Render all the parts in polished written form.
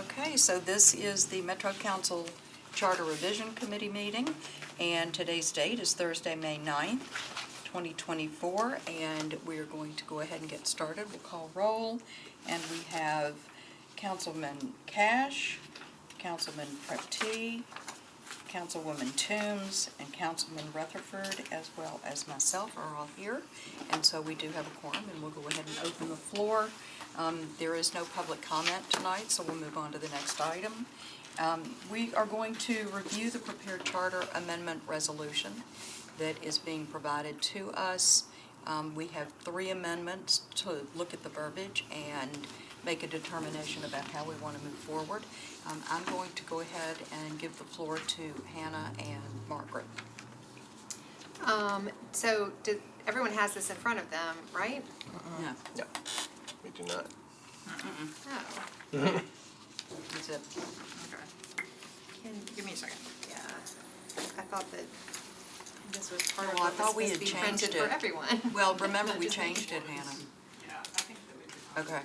Okay, so this is the Metro Council Charter Revision Committee meeting, and today's date is Thursday, May 9th, 2024, and we're going to go ahead and get started. We'll call roll, and we have Councilman Cash, Councilman Prepty, Councilwoman Toombs, and Councilman Rutherford, as well as myself, are all here. And so we do have a quorum, and we'll go ahead and open the floor. There is no public comment tonight, so we'll move on to the next item. We are going to review the prepared charter amendment resolution that is being provided to us. We have 3 amendments to look at the verbiage and make a determination about how we want to move forward. I'm going to go ahead and give the floor to Hannah and Margaret. So everyone has this in front of them, right? No. No, we do not. Oh. That's it. Okay. Give me a second. Yeah. I thought that this was part Well, of I what thought we was had supposed to be printed changed it. for everyone. Well, remember we changed it, Hannah. Yeah, I think that we did. Okay.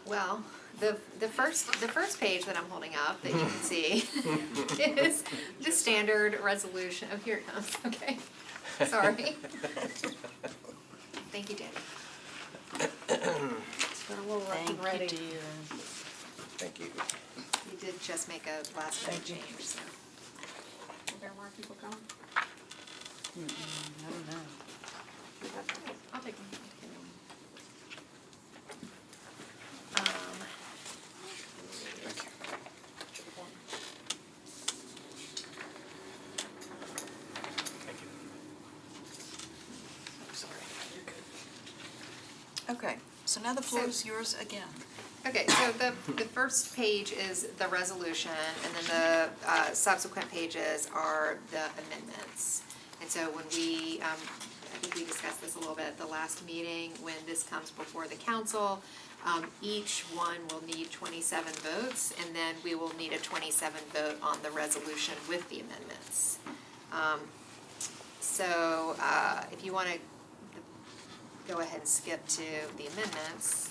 Well, the first page that I'm holding up that you can see is the standard resolution. Oh, here it comes. Okay. Sorry. Thank you, Danny. Got a little rough and ready. Thank you, dear. Thank you. You did just make a last minute change, so. Are there more people coming? I don't know. I'll take them. Okay, so now the floor is yours again. Okay, so the first page is the resolution, and then the subsequent pages are the amendments. And so when we, I think we discussed this a little bit at the last meeting, when this comes before the council, each one will need 27 votes, and then we will need a 27 vote on the resolution with the amendments. So if you want to go ahead and skip to the amendments.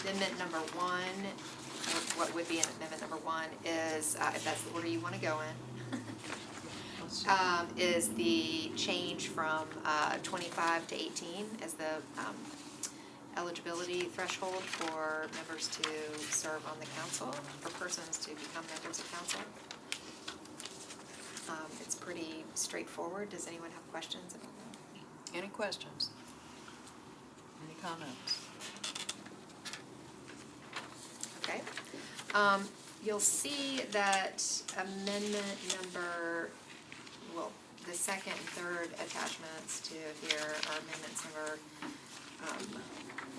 Amendment number 1, or what would be an amendment number 1 is, if that's the order you want to go in, is the change from 25 to 18 as the eligibility threshold for members to serve on the council, for persons to become members of council. It's pretty straightforward. Does anyone have questions about that? Any questions? Any comments? Okay. You'll see that amendment number, well, the second and third attachments to here are amendments number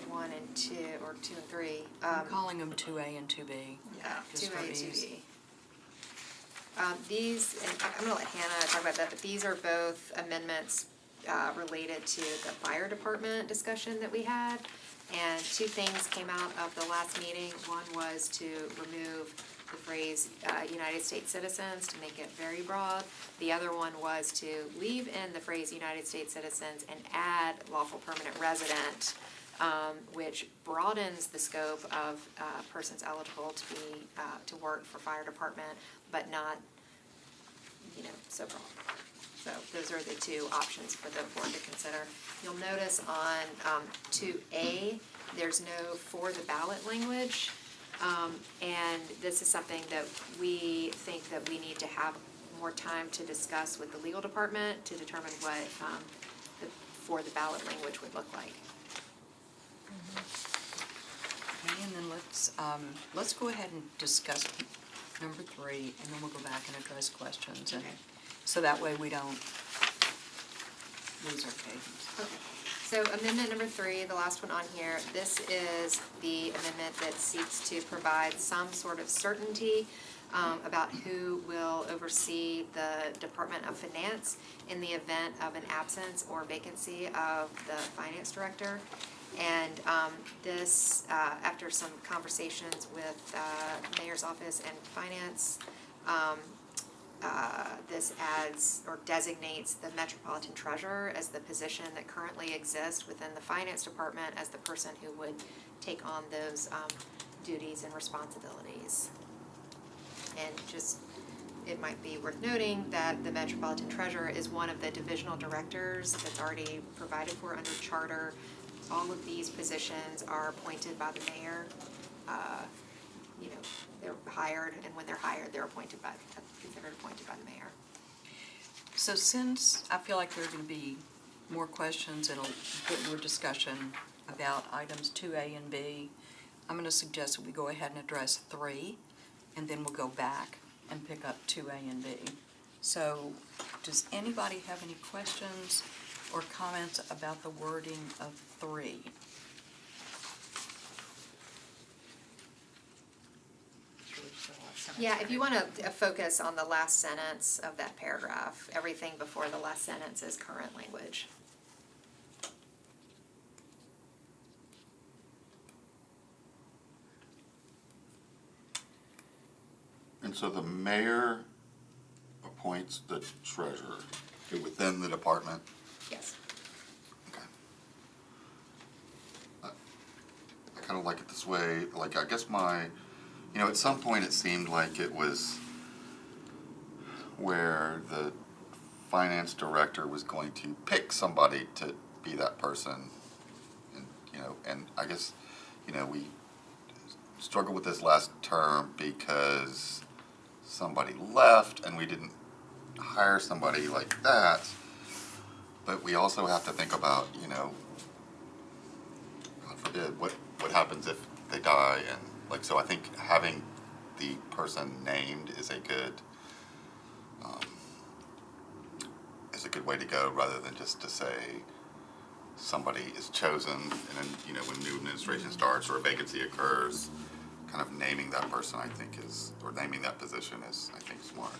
1 and 2, or 2 and 3. I'm calling them 2A and 2B. Yeah, just 2A for and ease. 2B. These, and I'm gonna let Hannah talk about that, but these are both amendments related to the fire department discussion that we had. And 2 things came out of the last meeting. One was to remove the phrase United States citizens to make it very broad. The other one was to leave in the phrase United States citizens and add lawful permanent resident, which broadens the scope of persons eligible to be to work for fire department, but not, so broad. So those are the 2 options for the board to consider. You'll notice on 2A, there's no for the ballot language. And this is something that we think that we need to have more time to discuss with the legal department to determine what the for the ballot language would look like. Okay, and then let's go ahead and discuss number 3, and then we'll go back and address questions. And Okay. so that way we don't lose our cadence. Okay. So amendment number 3, the last one on here, this is the amendment that seeks to provide some sort of certainty about who will oversee the Department of Finance in the event of an absence or vacancy of the finance director. And this, after some conversations with Mayor's Office and Finance, this adds or designates the Metropolitan Treasurer as the position that currently exists within the Finance Department as the person who would take on those duties and responsibilities. And just, it might be worth noting that the Metropolitan Treasurer is one of the divisional directors that's already provided for under charter. All of these positions are appointed by the mayor. You know, they're hired, and when they're hired, they're considered appointed by the mayor. So since I feel like there are going to be more questions and a bit more discussion about items 2A and B, I'm going to suggest that we go ahead and address 3, and then we'll go back and pick up 2A and B. So does anybody have any questions or comments about the wording of 3? Yeah, if you want to focus on the last sentence of that paragraph, everything before the last sentence is current language. And so the mayor appoints the treasurer within the department? Yes. Okay. I kind of like it this way, like, I guess at some point it seemed like it was where the finance director was going to pick somebody to be that person. And I guess, we struggled with this last term because somebody left and we didn't hire somebody like that. But we also have to think about, God forbid, what happens if they die, and so I think having the person named is a good way to go, rather than just to say somebody is chosen and then, when new administration starts or a vacancy occurs, kind of naming that person, I think or naming that position is, I think, smart.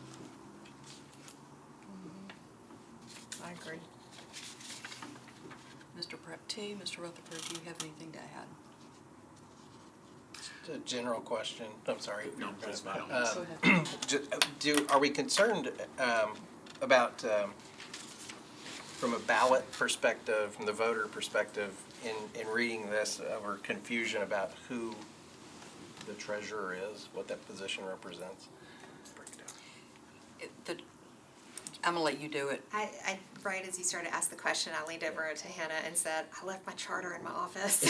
I agree. Mr. T, Mr. Rutherford, do you have anything to add? A general question, I'm sorry. No, please, by all Go ahead. Are we concerned about, from a ballot perspective, from the voter perspective, in reading this, or confusion about who the treasurer is, what that position represents? break it down. I'm going to let you do it. I right as you started to ask the question, I leaned over to Hannah and said, I left my charter in my office.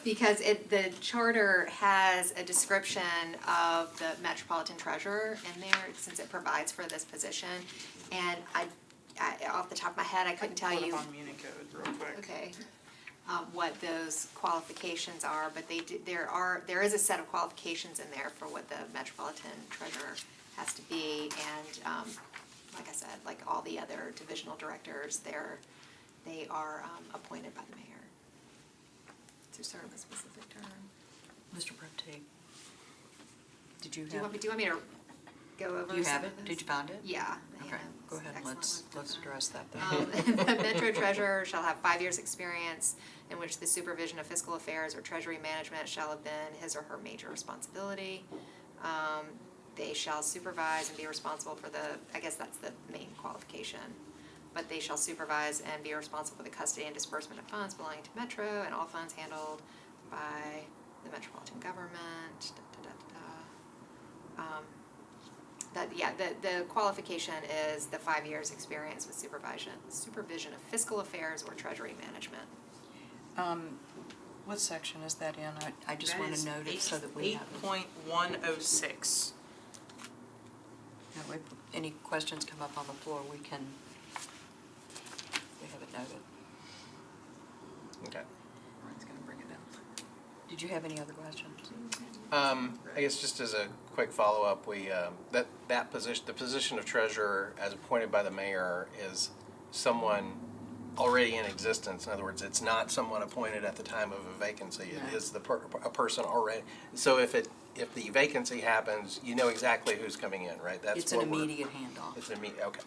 Because the charter has a description of the Metropolitan Treasurer in there, since it provides for this position. And I off the top of my head, I couldn't tell you. Pull it up on Municode real quick. Okay, what those qualifications are, but there is a set of qualifications in there for what the Metropolitan Treasurer has to be, and, like I said, like all the other divisional directors, they are appointed by the mayor to serve a specific term. Mr. T, did you Do you have? want me to go over? Do you have some it? of those? Did you find it? Yeah. Okay, Hannah, go ahead, excellent let's work done. address that then. The Metro Treasurer shall have 5 years' experience in which the supervision of fiscal affairs or treasury management shall have been his or her major responsibility. They shall supervise and be responsible for I guess that's the main qualification, but they shall supervise and be responsible for the custody and disbursement of funds belonging to Metro and all funds handled by the metropolitan government, the qualification is the 5 years' experience with supervision of fiscal affairs or treasury management. What section is that in? I just want to note it so that we have it. 8.106. That way, if any questions come up on the floor, we have it noted. Okay. Ryan's going to bring it down. Did you have any other questions? I guess just as a quick follow-up, the position of treasurer as appointed by the mayor is someone already in existence. In other words, it's not someone appointed at the time of a vacancy. It No. is a person already. So if the vacancy happens, you know exactly who's coming in, right? That's It's an what immediate handoff. It's okay.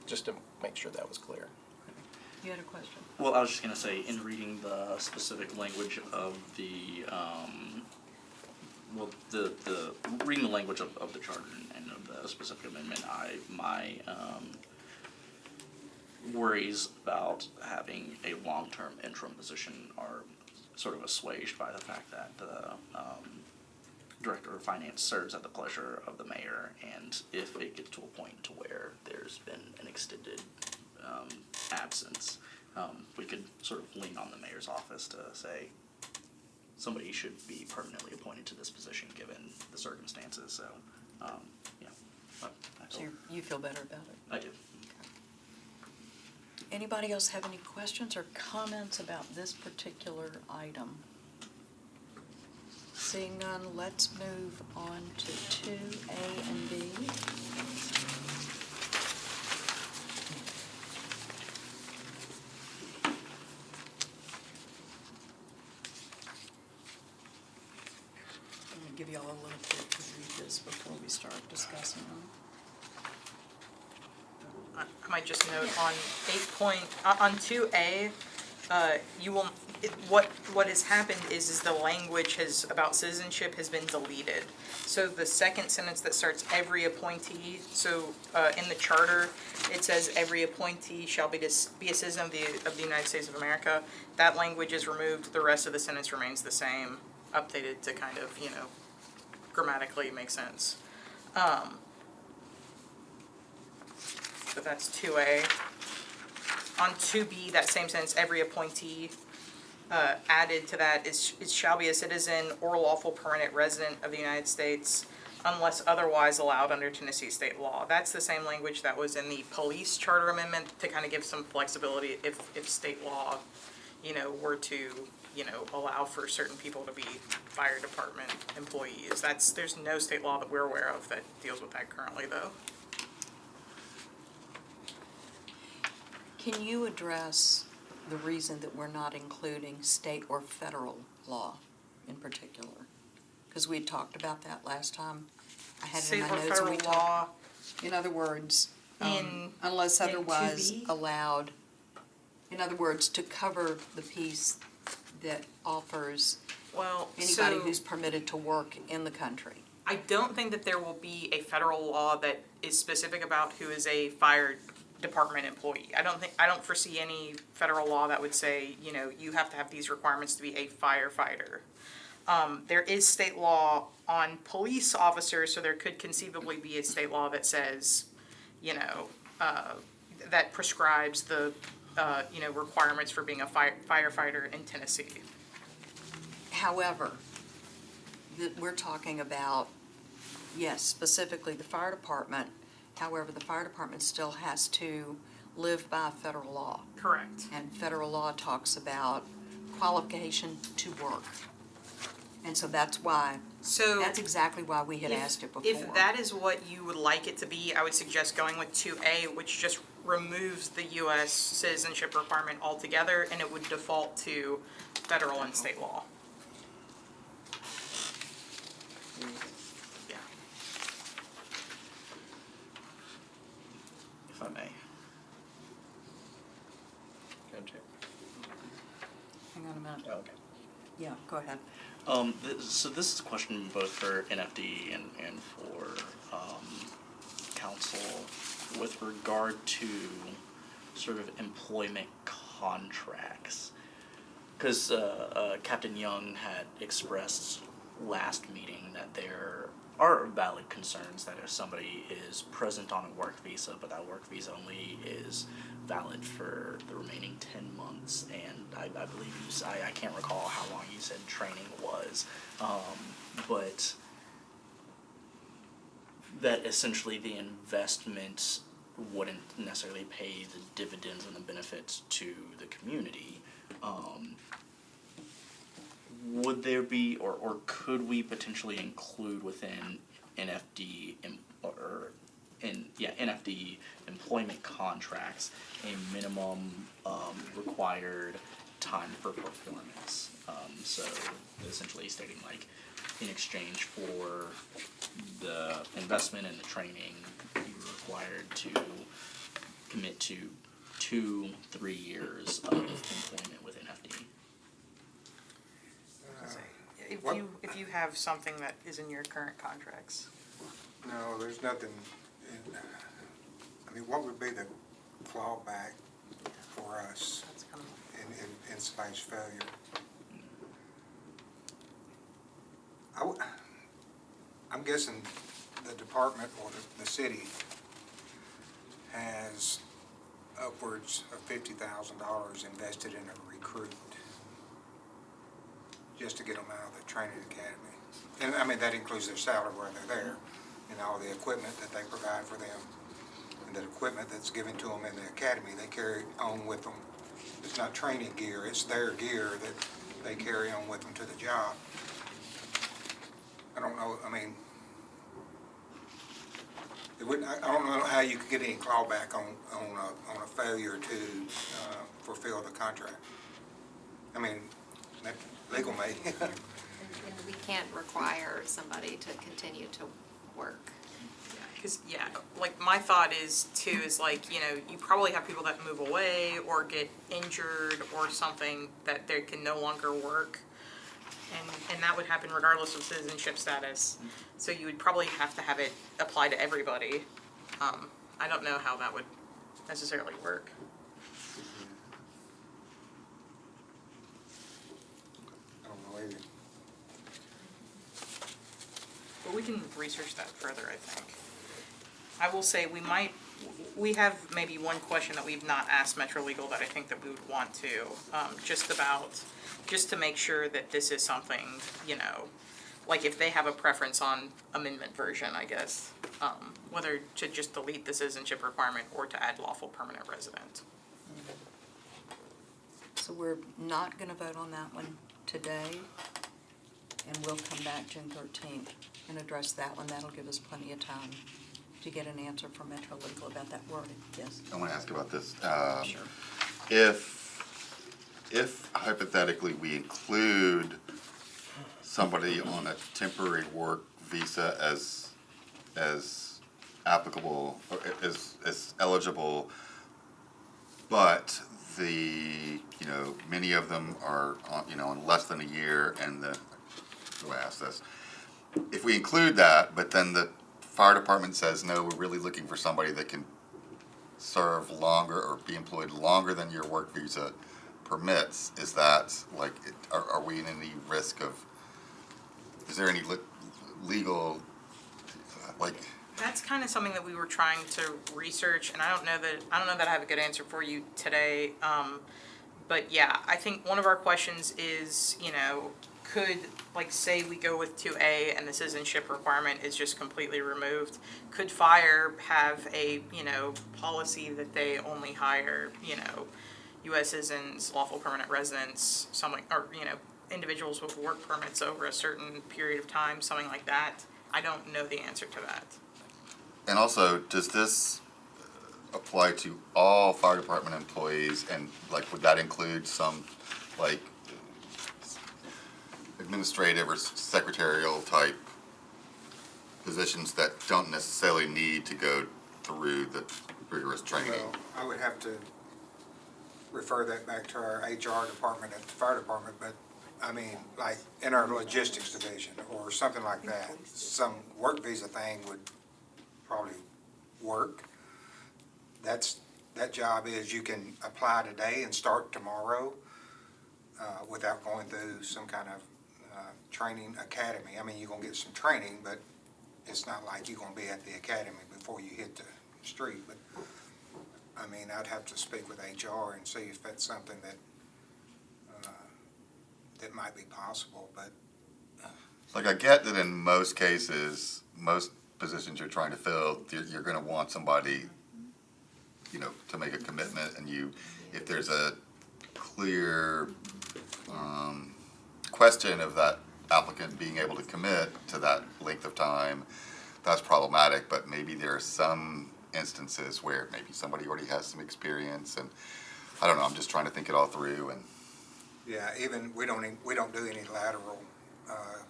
Just to make sure that was clear. You had a question? Well, I was just gonna say, in reading the specific language of the well, the reading the language of the charter and of the specific amendment, my worries about having a long-term interim position are sort of assuaged by the fact that the Director of Finance serves at the pleasure of the mayor, and if it gets to a point to where there's been an extended absence, we could sort of lean on the mayor's office to say somebody should be permanently appointed to this position given the circumstances. So, yeah, So you feel better about it? I do. Anybody else have any questions or comments about this particular item? Seeing none, let's move on to 2A and B. I'm going to give you all a little bit to read this before we start discussing them. I might just note on on 2A, you will, what has happened is the language about citizenship has been deleted. So the second sentence that starts every appointee, so in the charter, it says every appointee shall be a citizen of the United States of America. That language is removed, the rest of the sentence remains the same, updated to kind of, grammatically make sense. So that's 2A. On 2B, that same sentence, every appointee, added to that is shall be a citizen or lawful permanent resident of the United States unless otherwise allowed under Tennessee state law. That's the same language that was in the police charter amendment to kind of give some flexibility if state law, were to, allow for certain people to be fire department employees. There's no state law that we're aware of that deals with that currently, though. Can you address the reason that we're not including state or federal law in particular? Because we had talked about that last time. I had it in my State or notes and we federal talked. law In other words, in unless otherwise 2B? allowed, in other words, to cover the piece that offers well, anybody so who's permitted to work in the country. I don't think that there will be a federal law that is specific about who is a fire department employee. I don't foresee any federal law that would say, you have to have these requirements to be a firefighter. There is state law on police officers, so there could conceivably be a state law that says, that prescribes the, requirements for being a firefighter in Tennessee. However, we're talking about, yes, specifically the fire department. However, the fire department still has to live by federal law. Correct. And federal law talks about qualification to work. And so that's exactly why we had asked it before. If that is what you would like it to be, I would suggest going with 2A, which just removes the U.S. citizenship requirement altogether, and it would default to federal and state law. Yeah. If I may. Hang on a minute. Oh, okay. Yeah, go ahead. So this is a question both for NFD and for council with regard to sort of employment contracts. Because Captain Young had expressed last meeting that there are valid concerns that if somebody is present on a work visa, but that work visa only is valid for the remaining 10 months, and I believe I can't recall how long you said training was, but that essentially the investment wouldn't necessarily pay the dividends and the benefits to the community. Would there be, or could we potentially include within NFD NFD employment contracts a minimum required time for performance? So essentially stating like, in exchange for the investment and the training, you're required to commit to 2-3 years of employment with NFD. What? if you have something that is in your current contracts. No, there's nothing, I mean, what would be the clawback for us That's kind of, in somebody's failure? I'm guessing the department or the city has upwards of $50,000 invested in a recruit just to get them out of the training academy. And I mean, that includes their salary while they're there, and all the equipment that they provide for them, and the equipment that's given to them in the academy, they carry on with them. It's not training gear, it's their gear that they carry on with them to the job. I don't know, I mean, it wouldn't, I don't know how you could get any clawback on a failure to fulfill the contract. I mean, that legal may. And we can't require somebody to continue to work. because, yeah, like, my thought is too, is like, you know, you probably have people that move away or get injured or something that they can no longer work. And that would happen regardless of citizenship status. So you would probably have to have it apply to everybody. I don't know how that would necessarily work. I don't know either. But we can research that further, I think. I will say we have maybe one question that we've not asked Metro Legal that I think that we would want to, just to make sure that this is something, you know, like if they have a preference on amendment version, I guess, whether to just delete the citizenship requirement or to add lawful permanent resident. So we're not gonna vote on that one today, and we'll come back June 13th and address that one. That'll give us plenty of time to get an answer from Metro Legal about that wording, yes? I want to ask about this. Sure. If hypothetically we include somebody on a temporary work visa as applicable, or as eligible, but many of them are on less than a year, and the way I ask this, if we include that, but then the fire department says, no, we're really looking for somebody that can serve longer or be employed longer than your work visa permits, is that, like, are we in any risk of, is there any legal, like? That's kind of something that we were trying to research, and I don't know that I have a good answer for you today. But yeah, I think one of our questions is, you know, could, like, say we go with 2A and the citizenship requirement is just completely removed, could fire have a, you know, policy that they only hire, you know, U.S. citizens, lawful permanent residents, something, or, you know, individuals with work permits over a certain period of time, something like that? I don't know the answer to that. And also, does this apply to all fire department employees, and like, would that include some, like, administrative or secretarial type positions that don't necessarily need to go through the rigorous training? Well, I would have to refer that back to our HR department at the fire department, but I mean, like, in our logistics division or something like that, some work visa thing would probably work. That job is you can apply today and start tomorrow without going through some kind of training academy. I mean, you're gonna get some training, but it's not like you're gonna be at the academy before you hit the street. But I mean, I'd have to speak with HR and see if that's something that that might be possible, but. Like, I get that in most cases, most positions you're trying to fill, you're gonna want somebody, you know, to make a commitment, and if there's a clear question of that applicant being able to commit to that length of time, that's problematic. But maybe there are some instances where maybe somebody already has some experience, and I don't know, I'm just trying to think it all through. And Yeah, even, we don't do any lateral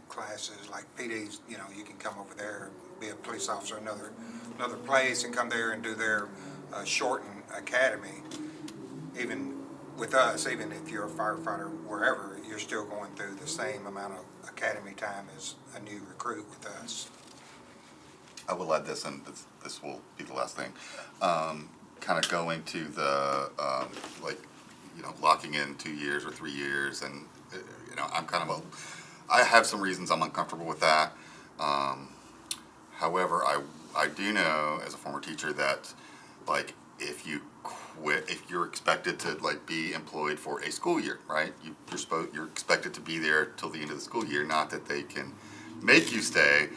classes like PDs, you know, you can come over there, be a police officer another place and come there and do their shortened academy. Even with us, even if you're a firefighter wherever, you're still going through the same amount of academy time as a new recruit with us. I will add this, and this will be the last thing. Kind of going to the, like, you know, locking in 2 years or 3 years, and, you know, I have some reasons I'm uncomfortable with that. However, I do know as a former teacher that, like, if you quit, if you're expected to, like, be employed for a school year, right? You're expected to be there till the end of the school year, not that they can make you stay.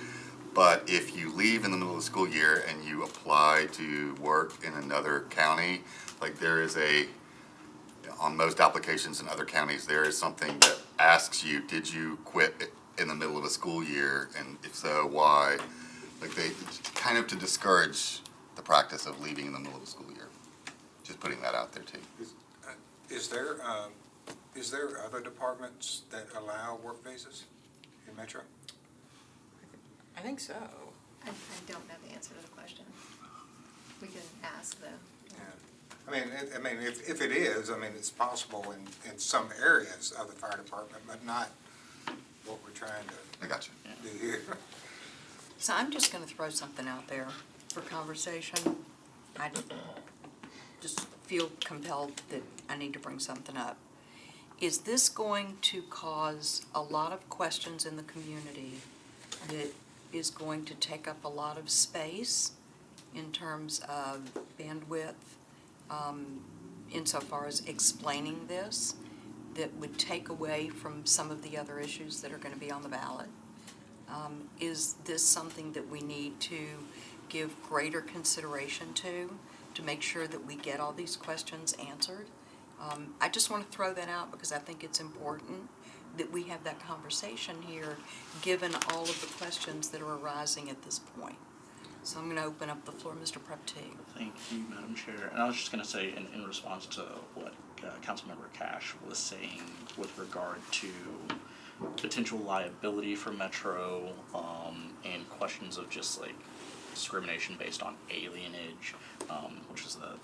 But if you leave in the middle of the school year and you apply to work in another county, like on most applications in other counties, there is something that asks you, did you quit in the middle of a school year? And if so, why? Like kind of to discourage the practice of leaving in the middle of the school year. Just putting that out there too. Is there other departments that allow work visas in Metro? I think so. I don't know the answer to the question. We can ask though. Yeah. I mean, if it is, I mean, it's possible in some areas of the fire department, but not what we're trying I got you. to do here. So I'm just gonna throw something out there for conversation. I just feel compelled that I need to bring something up. Is this going to cause a lot of questions in the community that is going to take up a lot of space in terms of bandwidth, insofar as explaining this, that would take away from some of the other issues that are going to be on the ballot? Is this something that we need to give greater consideration to make sure that we get all these questions answered? I just want to throw that out because I think it's important that we have that conversation here, given all of the questions that are arising at this point. So I'm going to open up the floor, Mr. Prepti. Thank you, Madam Chair. And I was just going to say, in response to what Councilmember Cash was saying with regard to potential liability for Metro, and questions of just like discrimination based on alienage, which is the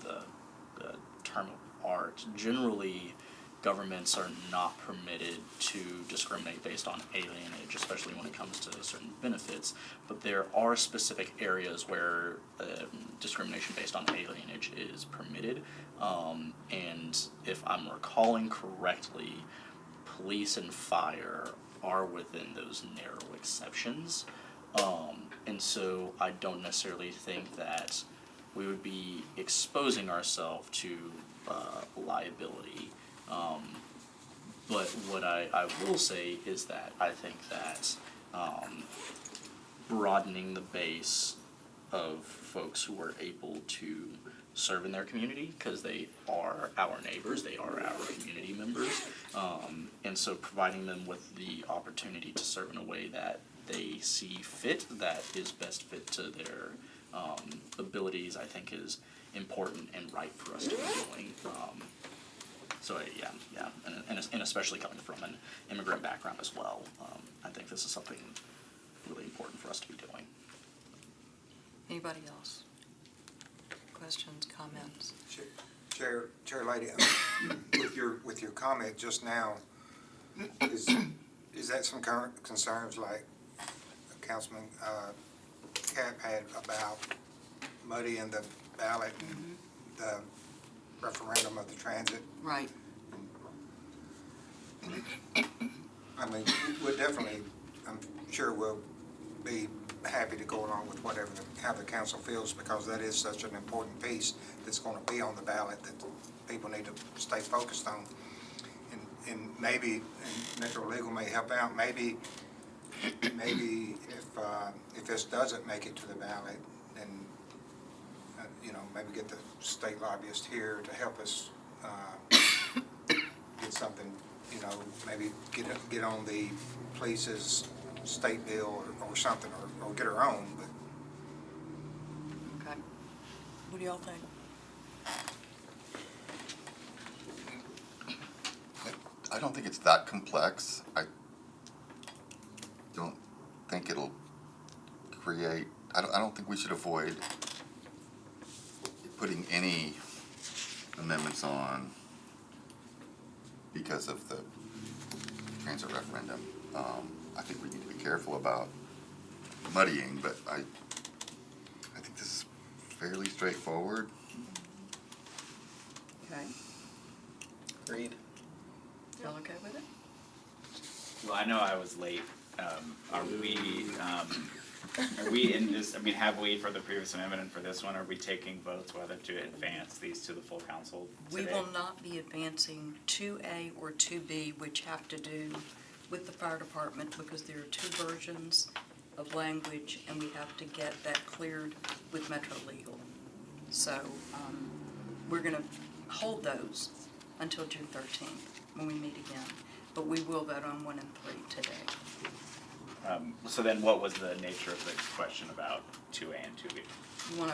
term of art. Generally, governments are not permitted to discriminate based on alienage, especially when it comes to certain benefits. But there are specific areas where discrimination based on alienage is permitted. And if I'm recalling correctly, police and fire are within those narrow exceptions. And so I don't necessarily think that we would be exposing ourselves to liability. But what I will say is that I think that broadening the base of folks who are able to serve in their community, because they are our neighbors, they are our community members, and so providing them with the opportunity to serve in a way that they see fit, that is best fit to their abilities, I think is important and right for us to be doing. So yeah, and especially coming from an immigrant background as well, I think this is something really important for us to be doing. Anybody else? Questions, comments? Chair Lady, with your comment just now, is that some current concerns like Councilman Cap had about muddying the ballot and the referendum of the transit? Right. I mean, we'll definitely, I'm sure we'll be happy to go along with how the council feels, because that is such an important piece that's going to be on the ballot that people need to stay focused on. And maybe, and Metro Legal may help out, maybe if this doesn't make it to the ballot, then, maybe get the state lobbyist here to help us get something, maybe get on the police's state bill or something, or get our own, but. Okay. What do y'all think? I don't think it's that complex. I don't think it'll create, I don't think we should avoid putting any amendments on because of the transit referendum. I think we need to be careful about muddying, but I think this is fairly straightforward. Okay, Agreed. y'all okay with it? Well, I know I was late. Are we in this, I mean, have we for the previous amendment and for this one, are we taking votes whether to advance these to the full council We today? will not be advancing 2A or 2B, which have to do with the fire department, because there are two versions of language, and we have to get that cleared with Metro Legal. So, we're gonna hold those until June 13th, when we meet again. But we will vote on 1 and 3 today. So then what was the nature of the question about 2A and 2B? You wanna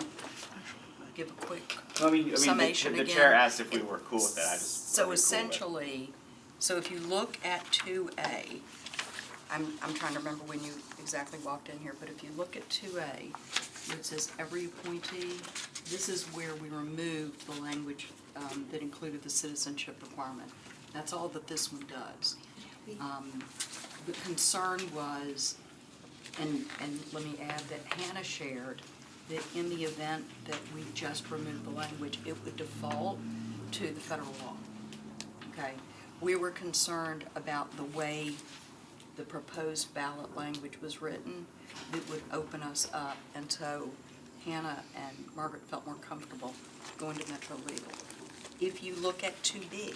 give a quick Well, I mean, summation the again? chair asked if we were cool with that, I just. So are we cool with it? essentially, so if you look at 2A, I'm trying to remember when you exactly walked in here, but if you look at 2A, where it says every appointee, this is where we removed the language that included the citizenship requirement. That's all that this one does. The concern was, and let me add that Hannah shared, that in the event that we just removed the language, it would default to the federal law. Okay? We were concerned about the way the proposed ballot language was written. It would open us up, and so Hannah and Margaret felt more comfortable going to Metro Legal. If you look at 2B,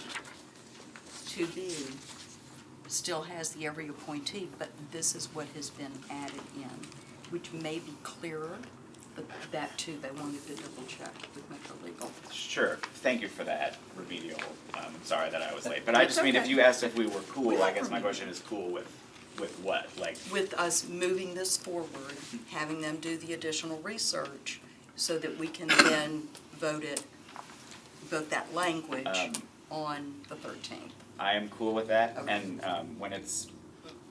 2B still has the every appointee, but this is what has been added in, which may be clearer, but that too, they wanted to double check with Metro Legal. Sure, thank you for that remedial, sorry that I was late, but I That's just mean, if okay. you asked if we were We cool, I like guess my remedial. question is cool with what, like? With us moving this forward, having them do the additional research so that we can then vote that language on the 13th. I am cool with that, Okay. and when it's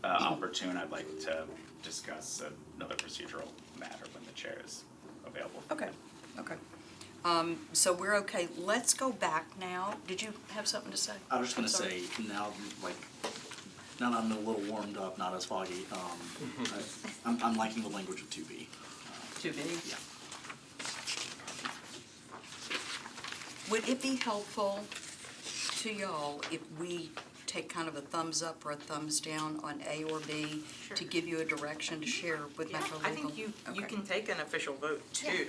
opportune, I'd like to discuss another procedural matter when the chair is available. Okay, okay. So we're okay. Let's go back now. Did you have something to say? I was just gonna I'm sorry. say, now, like, now that I'm a little warmed up, not as foggy, I'm liking the language of 2B. 2B? Yeah. Would it be helpful to y'all if we take kind of a thumbs up or a thumbs down on A or B to Sure. give you a direction to share with Yeah, Metro Legal? I think you Okay. can take an official vote too.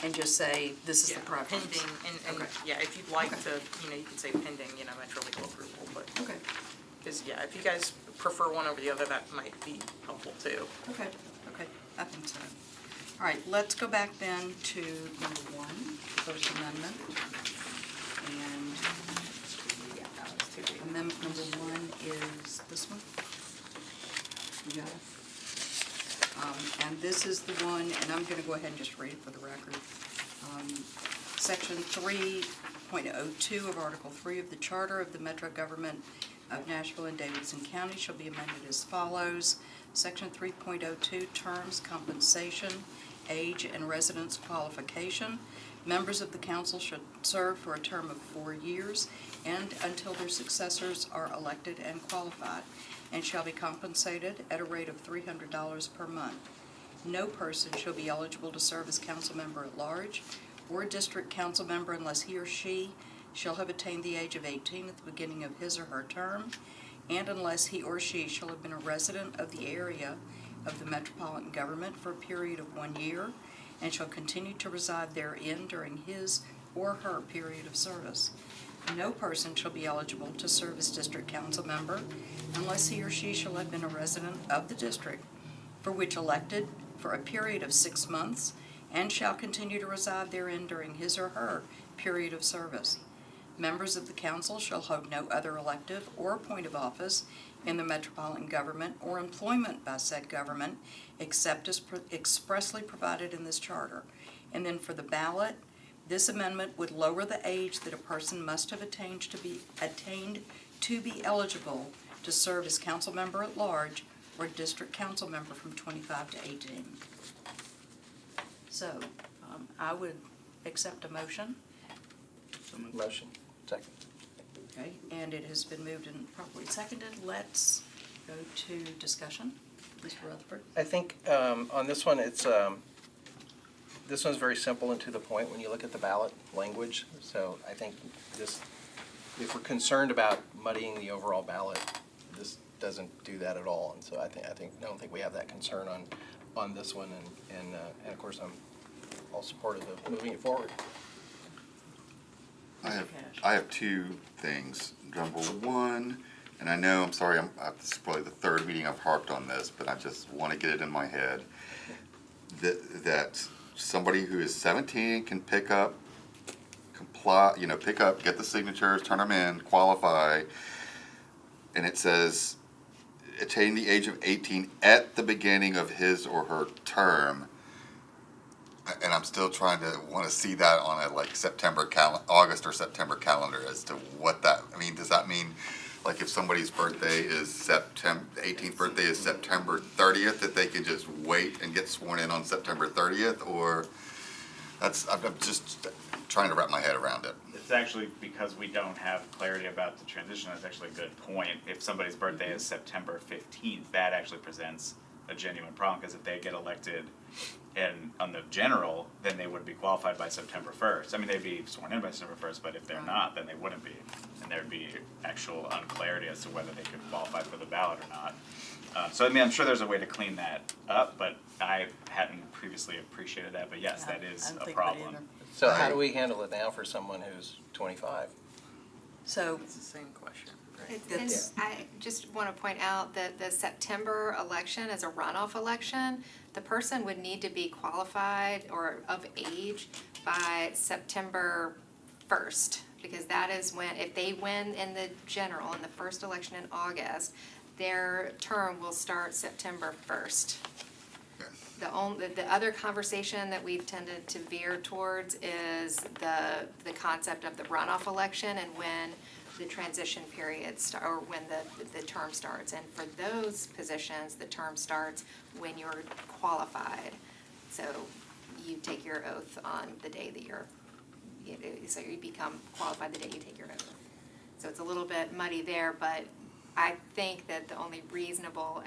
And just say, this is Yeah, the preference? pending, and, Okay. yeah, if you'd like Okay. to, you can say pending, Metro Legal approval, but, Okay, because, yeah, if you guys prefer one over the other, that might be helpful too. okay, okay, I think so. All right, let's go back then to number 1, First Amendment. And Yeah, that was too big. amendment number 1 is this one. You got it? And this is the one, and I'm gonna go ahead and just read it for the record. Section 3.02 of Article 3 of the Charter of the Metro Government of Nashville and Davidson County shall be amended as follows. Section 3.02, terms, compensation, age, and residence qualification. Members of the council should serve for a term of 4 years and until their successors are elected and qualified, and shall be compensated at a rate of $300 per month. No person shall be eligible to serve as council member at large or a district council member unless he or she shall have attained the age of 18 at the beginning of his or her term, and unless he or she shall have been a resident of the area of the metropolitan government for a period of 1 year, and shall continue to reside therein during his or her period of service. No person shall be eligible to serve as district council member unless he or she shall have been a resident of the district for which elected for a period of 6 months, and shall continue to reside therein during his or her period of service. Members of the council shall hold no other elective or appointive office in the metropolitan government or employment by said government except as expressly provided in this charter. And then for the ballot, this amendment would lower the age that a person must have attained to be eligible to serve as council member at large or district council member from 25 to 18. So, I would accept a motion. Motion, second. Okay, and it has been moved and properly seconded. Let's go to discussion. Mr. Rutherford? I think on this one, this one's very simple and to the point when you look at the ballot language. So I think this, if we're concerned about muddying the overall ballot, this doesn't do that at all. And so I don't think we have that concern on this one. And of course, I'm all supportive of moving it forward. I have two things. Number one, and I know, I'm sorry, this is probably the third meeting I've harped on this, but I just want to get it in my head, that somebody who is 17 can pick up, get the signatures, turn them in, qualify, and it says, attain the age of 18 at the beginning of his or her term. And I'm still want to see that on a like August or September calendar as to what that, I mean, does that mean like if somebody's birthday is the 18th birthday is September 30th, that they can just wait and get sworn in on September 30th? Or I'm just trying to wrap my head around it. It's actually because we don't have clarity about the transition, that's actually a good point. If somebody's birthday is September 15th, that actually presents a genuine problem, because if they get elected on the general, then they would be qualified by September 1st. I mean, they'd be sworn in by September 1st, but if they're not, then they wouldn't be. And there'd be actual unclarity as to whether they could qualify for the ballot or not. So I mean, I'm sure there's a way to clean that up, but I hadn't previously appreciated that, but yes, that is a problem. So how do we handle it now for someone who's 25? So, It's the same question, right? And I just want to point out that the September election is a runoff election. The person would need to be qualified or of age by September 1st, because that is when, if they win in the general, in the first election in August, their term will start September 1st. The other conversation that we've tended to veer towards is the concept of the runoff election and when the transition period or when the term starts. And for those positions, the term starts when you're qualified. So you take your oath on the day that so you become qualified the day you take your oath. So it's a little bit muddy there, but I think that the only reasonable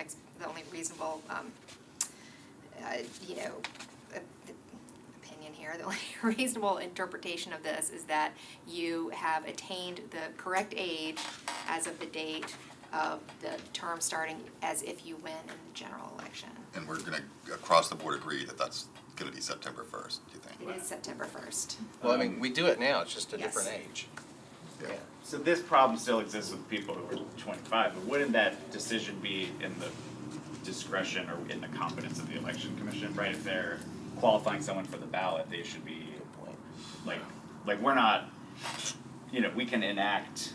opinion here, the only reasonable interpretation of this is that you have attained the correct age as of the date of the term starting, as if you win in the general election. And we're going to, across the board, agree that that's going to be September 1st, do you think? It is September 1st. Well, I mean, we do it now, it's just a Yes. different age. Yeah. So this problem still exists with people who are 25, but wouldn't that decision be in the discretion or in the competence of the election commission, right? If they're qualifying someone for the ballot, they should be, like we're not, we can enact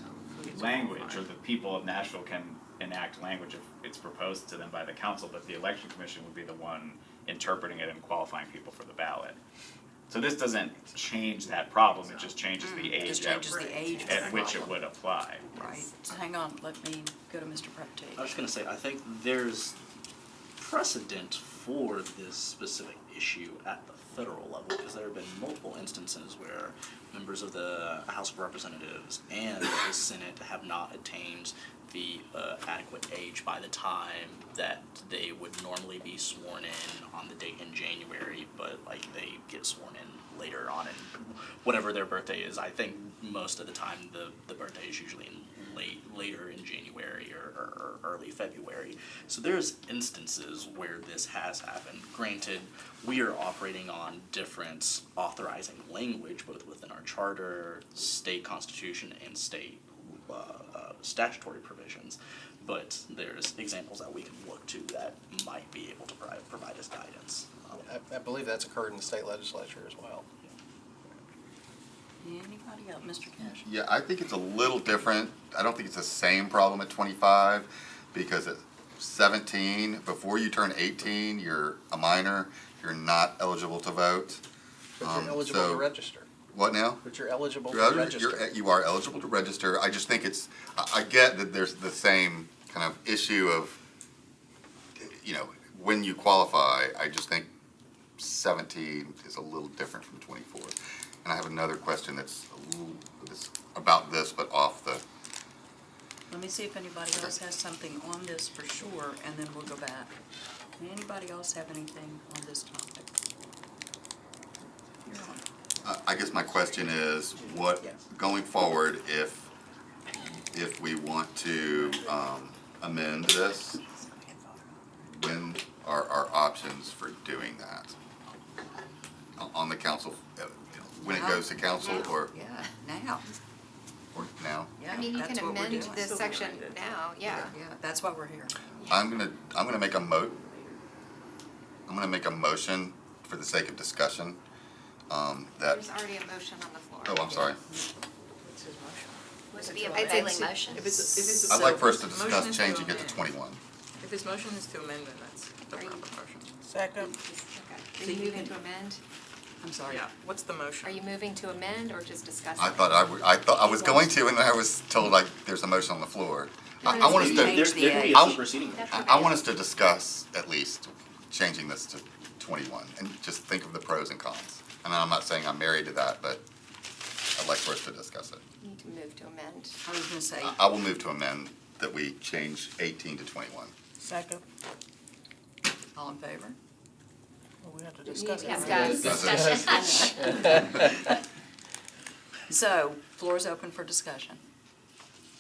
language, or the people of Nashville can enact language if it's proposed to them by the council, but the election commission would be the one interpreting it and qualifying people for the ballot. So this doesn't change that problem, it just changes the age just changes the age of at the which it problem. would apply. right, so hang on, let me go to Mr. Prepty. I was gonna say, I think there's precedent for this specific issue at the federal level, because there have been multiple instances where members of the House of Representatives and the Senate have not attained the adequate age by the time that they would normally be sworn in on the date in January, but like they get sworn in later on in whatever their birthday is. I think most of the time the birthday is usually in later in January or early February. So there's instances where this has happened. Granted, we are operating on different authorizing language, both within our charter, state constitution, and state statutory provisions. But there's examples that we can look to that might be able to provide us guidance. I believe that's occurred in the state legislature as well. Anybody else, Mr. Cash? Yeah, I think it's a little different. I don't think it's the same problem at 25, because at 17, before you turn 18, you're a minor, you're not eligible to vote. But you're eligible to register. What now? But you're eligible to You're register. you are eligible to register. I just think I get that there's the same kind of issue of, when you qualify. I just think 17 is a little different from 24. And I have another question that's about this, but off the Let me see if anybody else has something on this for sure, and then we'll go back. Anybody else have anything on this topic? You're on. I guess my question is, what, going forward, if we want to amend this, when are our options for doing that? On the council, when it goes to council or Yeah, now. now? Yeah, I mean, you that's can what we're amend doing. this section now, yeah. Yeah, that's why we're here. I'm gonna make I'm gonna make a motion for the sake of discussion, that, There's already a motion on the floor. oh, I'm sorry. Would it be a It's prevailing a- motion? If it's, I'd like for us to motion discuss is changing it to amend. 21. If his motion is to amend, then that's the proper motion. Second. Okay. Are you moving to amend? I'm sorry. Yeah, what's the motion? Are you moving to amend or just discussing? I thought I was going to, and then I was told like there's a motion on the floor. I want us Change to, There the can be age. a superseding motion. I want us to discuss at least changing this to 21 and just think of the pros and cons. And I'm not saying I'm married to that, but I'd like for us to discuss it. You need to move to amend. I was gonna say, I will move to amend that we change 18 to 21. second. All in favor? We have to You need discuss to it. discuss. Discussion. So, floor is open for discussion.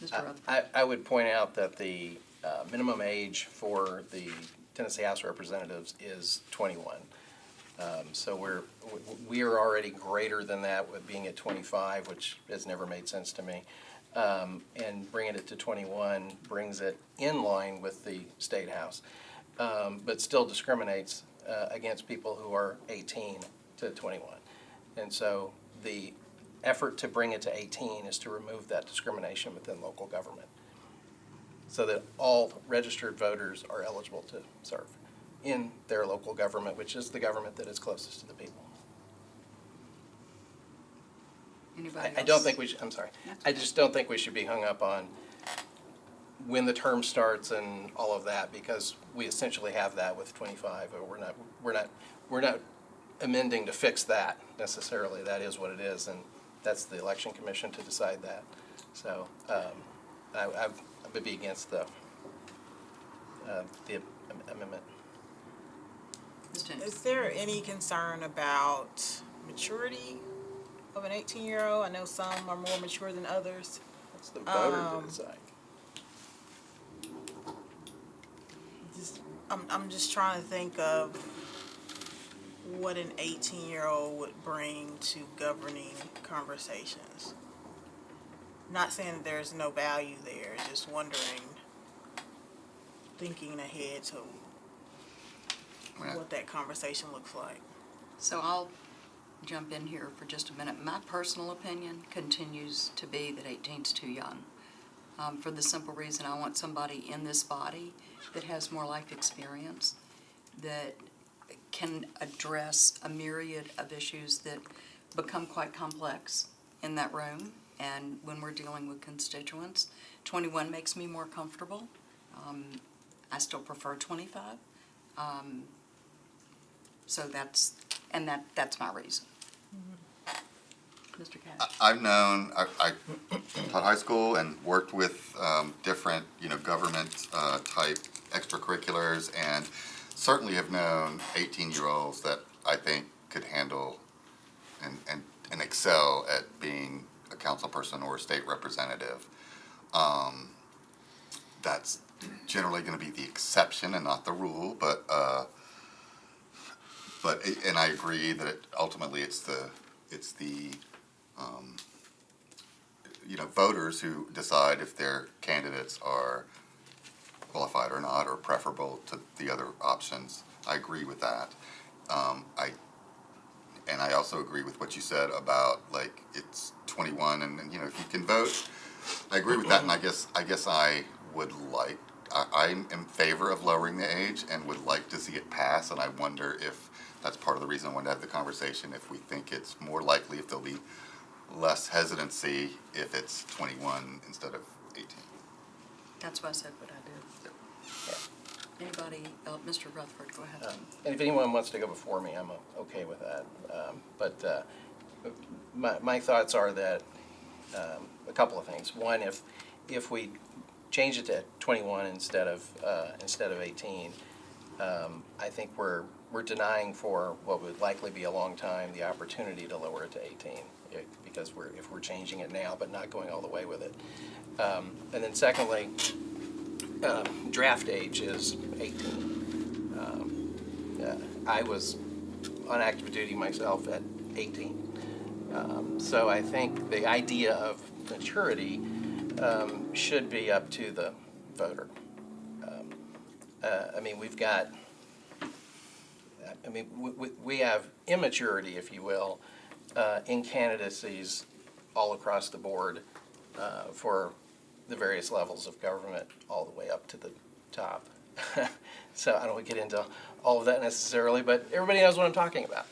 Mr. Rutherford. I would point out that the minimum age for the Tennessee House of Representatives is 21. So we are already greater than that with being at 25, which has never made sense to me. And bringing it to 21 brings it in line with the State House, but still discriminates against people who are 18 to 21. And so the effort to bring it to 18 is to remove that discrimination within local government, so that all registered voters are eligible to serve in their local government, which is the government that is closest to the people. Anybody else? I don't think we should, I'm sorry, I just don't think we should be hung up on when the term starts and all of that, because we essentially have that with 25, or we're not amending to fix that necessarily. That is what it is, and that's the election commission to decide that. So I would be against the amendment. Ms. Jennings. Is there any concern about maturity of an 18-year-old? I know some are more mature than others. It's the voter to decide. I'm just trying to think of what an 18-year-old would bring to governing conversations. Not saying that there's no value there, just wondering, thinking ahead to what that conversation looks like. So I'll jump in here for just a minute. My personal opinion continues to be that 18's too young. For the simple reason I want somebody in this body that has more life experience, that can address a myriad of issues that become quite complex in that room. And when we're dealing with constituents, 21 makes me more comfortable. I still prefer 25. So that's my reason. Mr. Cash. I've known, I taught high school and worked with different, government type extracurriculars, and certainly have known 18-year-olds that I think could handle and excel at being a council person or a state representative. That's generally going to be the exception and not the rule, but and I agree that ultimately it's the voters who decide if their candidates are qualified or not, or preferable to the other options. I agree with that. And I also agree with what you said about, like, it's 21 and if you can vote. I agree with that, and I guess I would like, I'm in favor of lowering the age and would like to see it pass, and I wonder if that's part of the reason I wanted to have the conversation, if we think it's more likely, if there'll be less hesitancy if it's 21 instead of 18. That's why I said what I did. Anybody else? Mr. Rutherford, go ahead. And if anyone wants to go before me, I'm okay with that. But my thoughts are that a couple of things. One, if we change it to 21 instead of 18, I think we're denying for what would likely be a long time the opportunity to lower it to 18, because if we're changing it now but not going all the way with it. And then secondly, draft age is 18. I was on active duty myself at 18. So I think the idea of maturity should be up to the voter. I mean, we have immaturity, if you will, in candidacies all across the board for the various levels of government, all the way up to the top. So I don't want to get into all of that necessarily, but everybody knows what I'm talking about.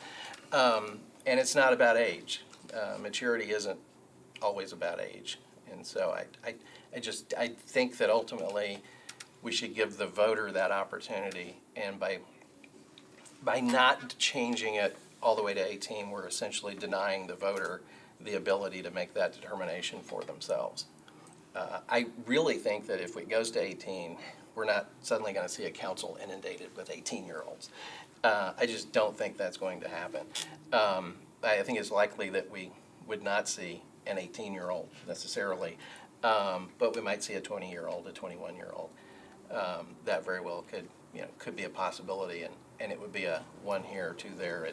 And it's not about age. Maturity isn't always about age. And so I think that ultimately we should give the voter that opportunity, and by not changing it all the way to 18, we're essentially denying the voter the ability to make that determination for themselves. I really think that if it goes to 18, we're not suddenly going to see a council inundated with 18-year-olds. I just don't think that's going to happen. I think it's likely that we would not see an 18-year-old necessarily, but we might see a 20-year-old, a 21-year-old. That very well could be a possibility, and it would be a one here or two there.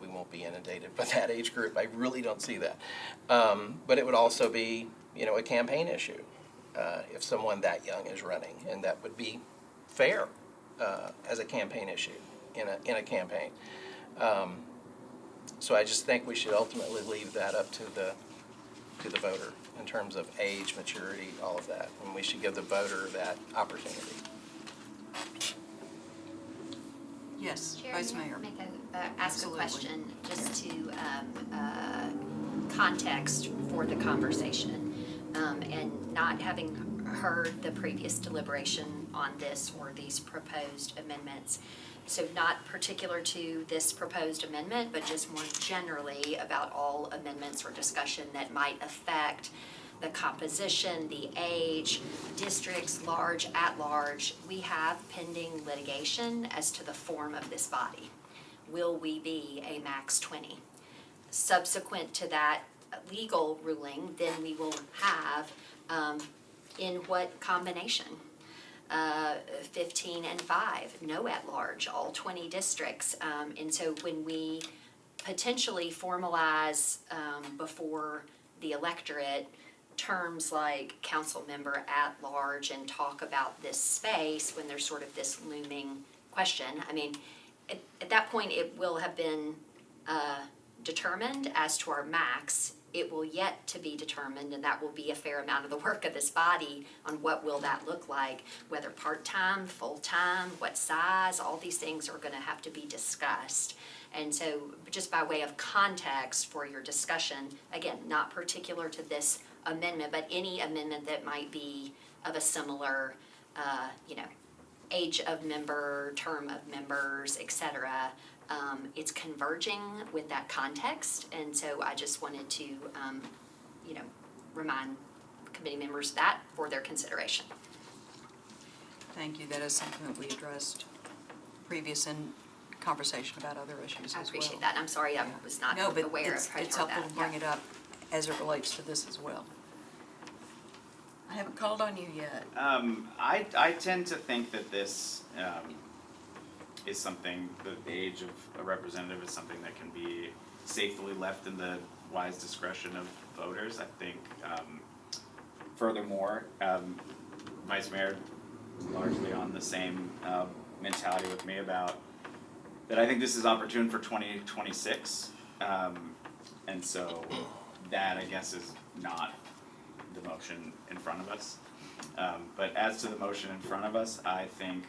We won't be inundated by that age group. I really don't see that. But it would also be, a campaign issue if someone that young is running, and that would be fair as a campaign issue in a campaign. So I just think we should ultimately leave that up to the voter in terms of age, maturity, all of that, and we should give the voter that opportunity. Yes, Chair, Vice may I Mayor. ask a Absolutely. question, just to context for the conversation, and not having heard the previous deliberation on this or these proposed amendments. So not particular to this proposed amendment, but just more generally about all amendments or discussion that might affect the composition, the age, districts, large, at large. We have pending litigation as to the form of this body. Will we be a max 20? Subsequent to that legal ruling, then we will have in what combination? 15 and 5, no at large, all 20 districts. And so when we potentially formalize before the electorate terms like council member at large and talk about this space when there's sort of this looming question, I mean, at that point it will have been determined as to our max. It will yet to be determined, and that will be a fair amount of the work of this body on what will that look like, whether part-time, full-time, what size, all these things are gonna have to be discussed. And so just by way of context for your discussion, again, not particular to this amendment, but any amendment that might be of a similar, age of member, term of members, et cetera, it's converging with that context, and so I just wanted to, remind committee members that for their consideration. Thank you. That is something that we addressed previous in conversation about other issues as well. I appreciate that, I'm sorry I was not No, but aware of how you it's heard that. helpful to bring it up as it relates to this as well. I haven't called on you yet. I tend to think that this is something, the age of a representative is something that can be safely left in the wise discretion of voters. I think, furthermore, Vice Mayor, largely on the same mentality with me about that I think this is opportune for 2026. And so that, I guess, is not the motion in front of us. But as to the motion in front of us, I think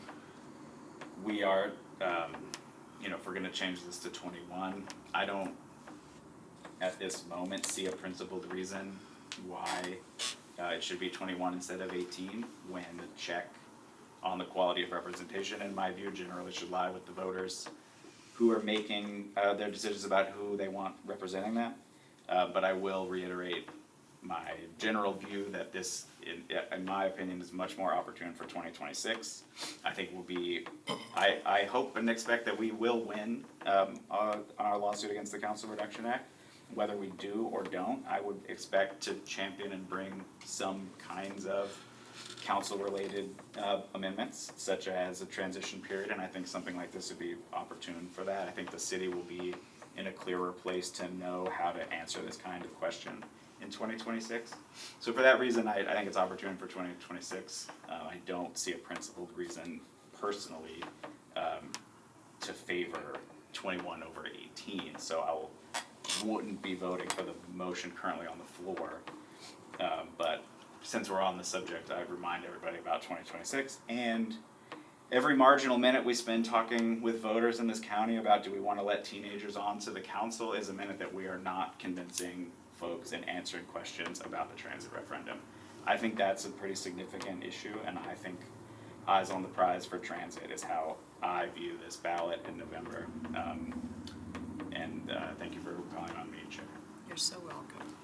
we are, if we're gonna change this to 21, I don't, at this moment, see a principled reason why it should be 21 instead of 18, when the check on the quality of representation, in my view, generally should lie with the voters who are making their decisions about who they want representing them. But I will reiterate my general view that this, in my opinion, is much more opportune for 2026. I think will be, I hope and expect that we will win on our lawsuit against the Council Reduction Act. Whether we do or don't, I would expect to champion and bring some kinds of council-related amendments, such as a transition period, and I think something like this would be opportune for that. I think the city will be in a clearer place to know how to answer this kind of question in 2026. So for that reason, I think it's opportune for 2026. I don't see a principled reason personally to favor 21 over 18, so I wouldn't be voting for the motion currently on the floor. But since we're on the subject, I'd remind everybody about 2026, and every marginal minute we spend talking with voters in this county about do we want to let teenagers onto the council is a minute that we are not convincing folks and answering questions about the transit referendum. I think that's a pretty significant issue, and I think eyes on the prize for transit is how I view this ballot in November. Thank you for calling on me, Chair. You're so welcome.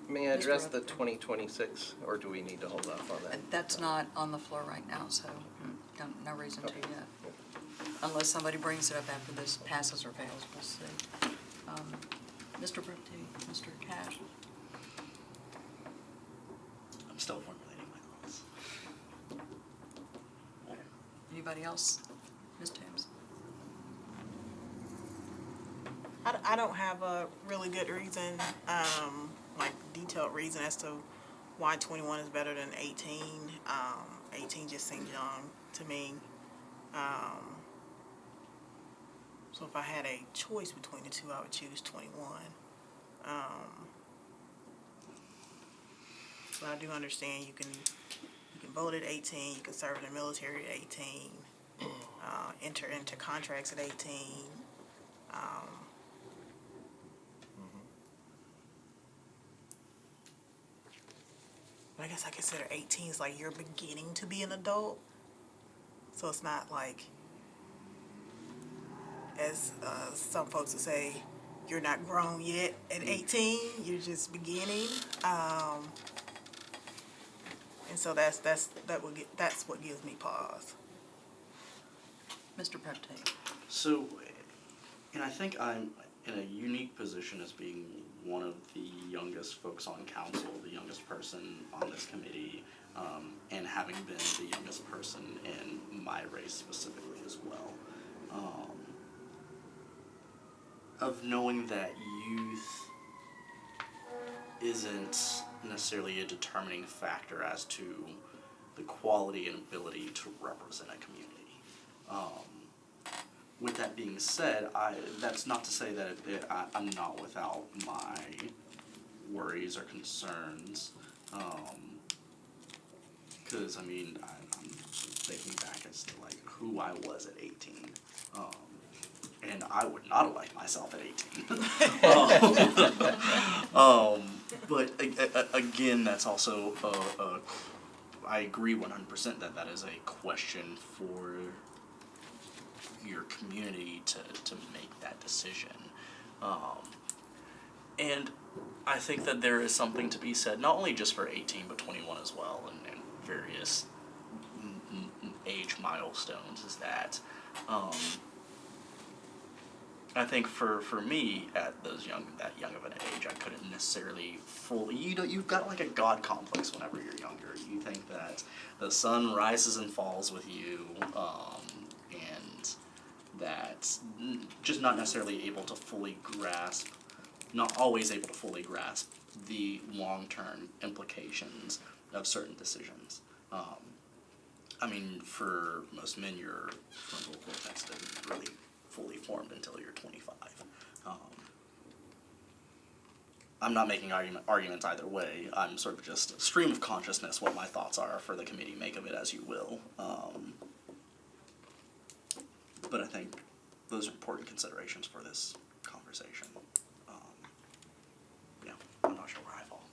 May I address Mr. the 2026, or do we need to hold off on that? That's not on the floor right now, so no reason to yet. Unless somebody brings it up after this passes or fails, we'll see. Mr. Brupti, Mr. Cash? I'm still formulating my thoughts. Anybody else? Ms. Toombs? I don't have a really good reason, like detailed reason as to why 21 is better than 18. 18 just seems young to me. So if I had a choice between the two, I would choose 21. But I do understand you can vote at 18, you can serve in the military at 18, enter into contracts at 18. But I guess I consider 18 is like you're beginning to be an adult. So it's not like, as some folks would say, you're not grown yet at 18, you're just beginning. And so that's what gives me pause. Mr. Brupti? So, and I think I'm in a unique position as being one of the youngest folks on council, the youngest person on this committee, and having been the youngest person in my race specifically as well. Of knowing that youth isn't necessarily a determining factor as to the quality and ability to represent a community. With that being said, that's not to say that I'm not without my worries or concerns, because I mean, I'm thinking back as to like who I was at 18, and I would not have liked myself at 18. But again, that's also I agree 100% that is a question for your community to make that decision. And I think that there is something to be said, not only just for 18, but 21 as well, and various age milestones, is that I think for me, at that young of an age, I couldn't necessarily fully, you've got like a God complex whenever you're younger. You think that the sun rises and falls with you, and that's just not necessarily able to fully grasp, not always able to fully grasp the long-term implications of certain decisions. I mean, for most men, your frontal cortex doesn't really fully formed until you're 25. I'm not making arguments either way. I'm sort of just stream of consciousness what my thoughts are for the committee. Make of it as you will. But I think those are important considerations for this conversation. Yeah, I'm not sure where I fall.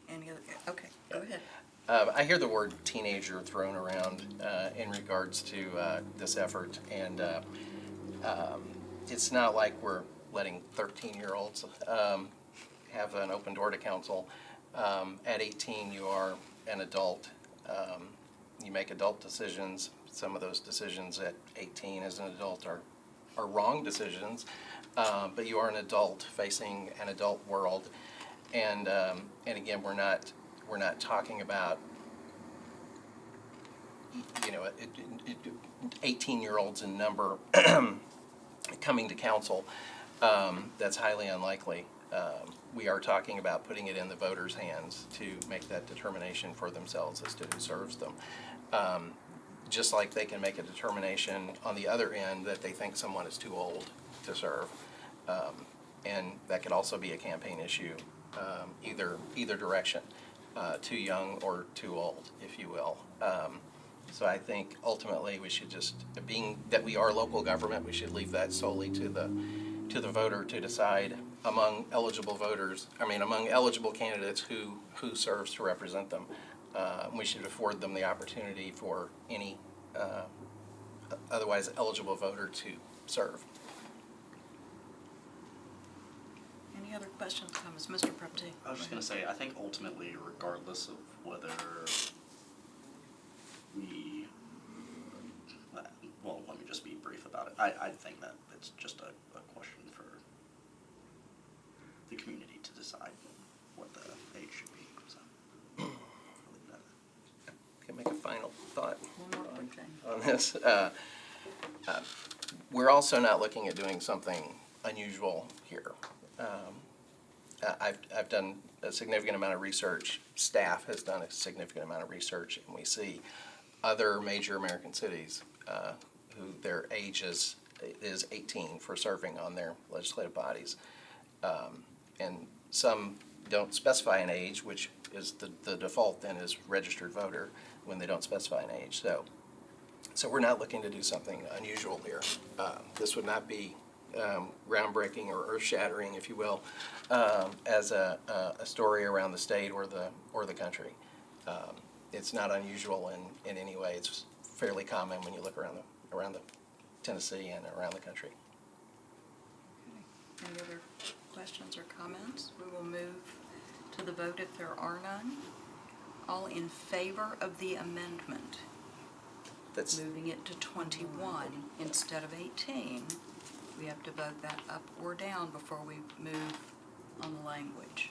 Any other, okay, go ahead. I hear the word teenager thrown around in regards to this effort, and it's not like we're letting 13-year-olds have an open door to council. At 18, you are an adult. You make adult decisions. Some of those decisions at 18 as an adult are wrong decisions, but you are an adult facing an adult world. And again, we're not talking about, 18-year-olds in number coming to council. That's highly unlikely. We are talking about putting it in the voters' hands to make that determination for themselves as to who serves them. Just like they can make a determination on the other end that they think someone is too old to serve. And that could also be a campaign issue, either direction, too young or too old, if you will. So I think ultimately we should just, being that we are local government, we should leave that solely to the voter to decide among eligible candidates who serves to represent them. We should afford them the opportunity for any otherwise eligible voter to serve. Any other questions, comments? Mr. Prepty? I was just gonna say, I think ultimately, regardless of whether we, well, let me just be brief about it. I think that it's just a question for the community to decide what the age should be, so. I'll leave that at that. Can I make a final thought One more quick thing. on this? We're also not looking at doing something unusual here. I've done a significant amount of research, staff has done a significant amount of research, and we see other major American cities who their age is 18 for serving on their legislative bodies. And some don't specify an age, which is the default then is registered voter when they don't specify an age. So we're not looking to do something unusual here. This would not be groundbreaking or earth-shattering, if you will, as a story around the state or the country. It's not unusual in any way. It's fairly common when you look around the Tennessee and around the country. Any other questions or comments? We will move to the vote if there are none. All in favor of the amendment, That's moving it to 21 instead of 18, we have to vote that up or down before we move on the language.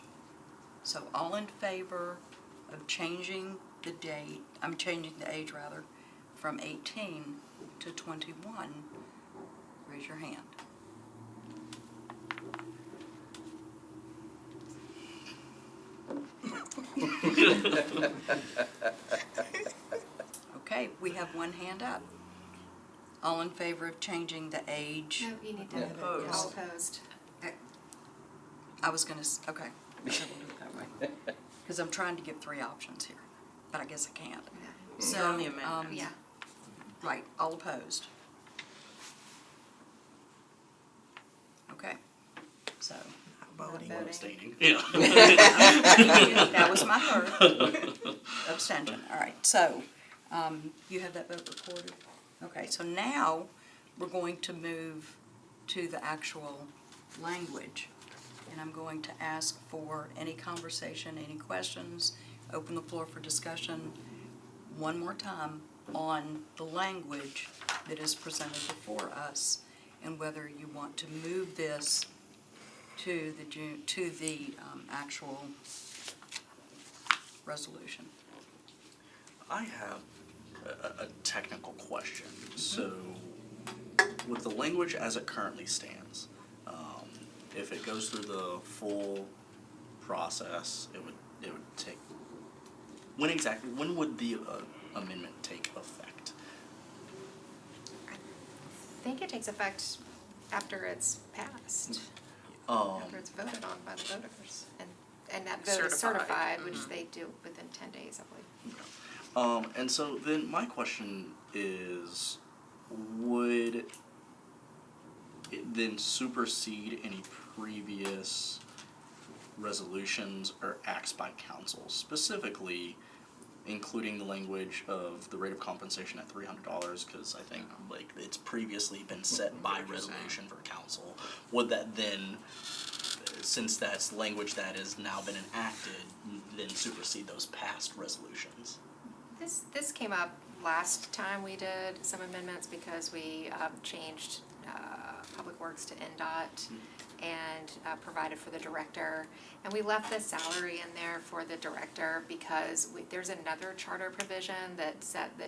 So all in favor of changing the date, I'm changing the age rather, from 18 to 21, raise your hand. Okay, we have one hand up. All in favor of changing the age? No, you need to Yeah. vote all opposed. I was gonna, okay. We'll do it that way. Because I'm trying to give 3 options here, but I guess I can't. So, on the amendment. Yeah. right, all opposed. Okay, so, Voting. Voting. Abstaining. Yeah. that was my third abstention. All right, so, you have that vote recorded? Okay, so now we're going to move to the actual language. And I'm going to ask for any conversation, any questions, open the floor for discussion one more time on the language that is presented before us and whether you want to move this to the actual resolution. I have a technical question. So, with the language as it currently stands, if it goes through the full process, it would take. When would the amendment take effect? I think it takes effect after it's passed, after it's voted on by the voters. And that vote is certified, which they do within 10 days, I believe. And so then my question is, would it then supersede any previous resolutions or acts by council, specifically including the language of the rate of compensation at $300, because I think like it's previously been set by resolution for council? Would that then since that's language that has now been enacted, then supersede those past resolutions. This came up last time we did some amendments because we changed Public Works to NDOT and provided for the director. And we left the salary in there for the director because there's another charter provision that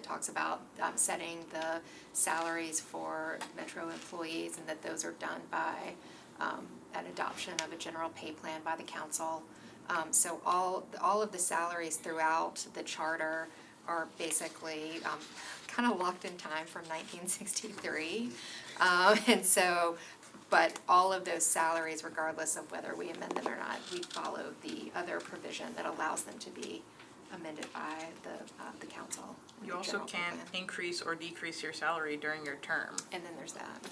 talks about setting the salaries for Metro employees, and that those are done by an adoption of a general pay plan by the council. So all of the salaries throughout the charter are basically kind of locked in time from 1963. And so, but all of those salaries, regardless of whether we amend them or not, we follow the other provision that allows them to be amended by the council. You the also general pay can plan. increase or decrease your salary during your term. And then there's that.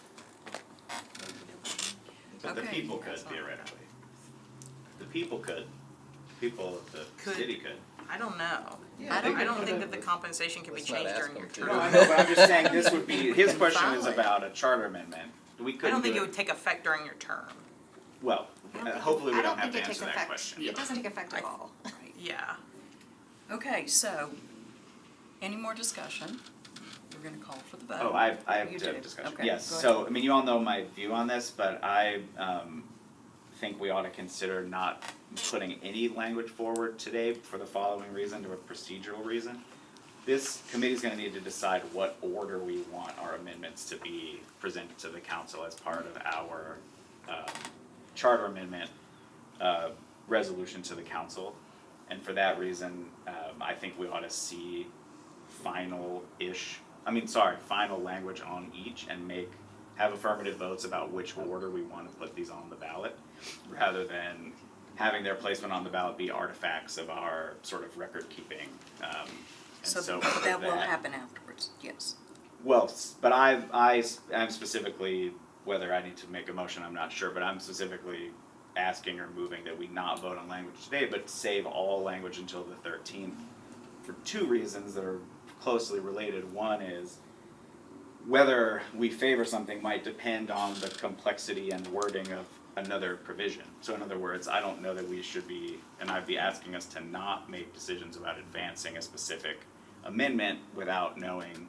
But the Okay. people could theoretically. The people could, people of the Could. city could. I don't know. Yeah, I don't think that the compensation can be Let's not changed ask during your them to. term. No, I know, but I'm just saying this would be, his can question file is it. about a charter amendment. We I couldn't don't do think it it, would take effect during your term. well, I don't think hopefully we I don't have think to it takes answer that effect. question. It doesn't take effect at all. Yeah. Okay, so, any more discussion? We're gonna call for the vote. Oh, I have You to do? have discussion. Okay, Yes, go ahead. so, I mean, you all know my view on this, but I think we ought to consider not putting any language forward today for the following reason, to a procedural reason. This committee's gonna need to decide what order we want our amendments to be presented to the council as part of our charter amendment resolution to the council. And for that reason, I think we ought to see final language on each and have affirmative votes about which order we want to put these on the ballot, rather than having their placement on the ballot be artifacts of our sort of record keeping. So that will happen afterwards, yes. Well, but I'm specifically, whether I need to make a motion, I'm not sure, but I'm specifically asking or moving that we not vote on language today, but save all language until the 13th for two reasons that are closely related. One is whether we favor something might depend on the complexity and wording of another provision. So in other words, I don't know that we should be, and I'd be asking us to not make decisions about advancing a specific amendment without knowing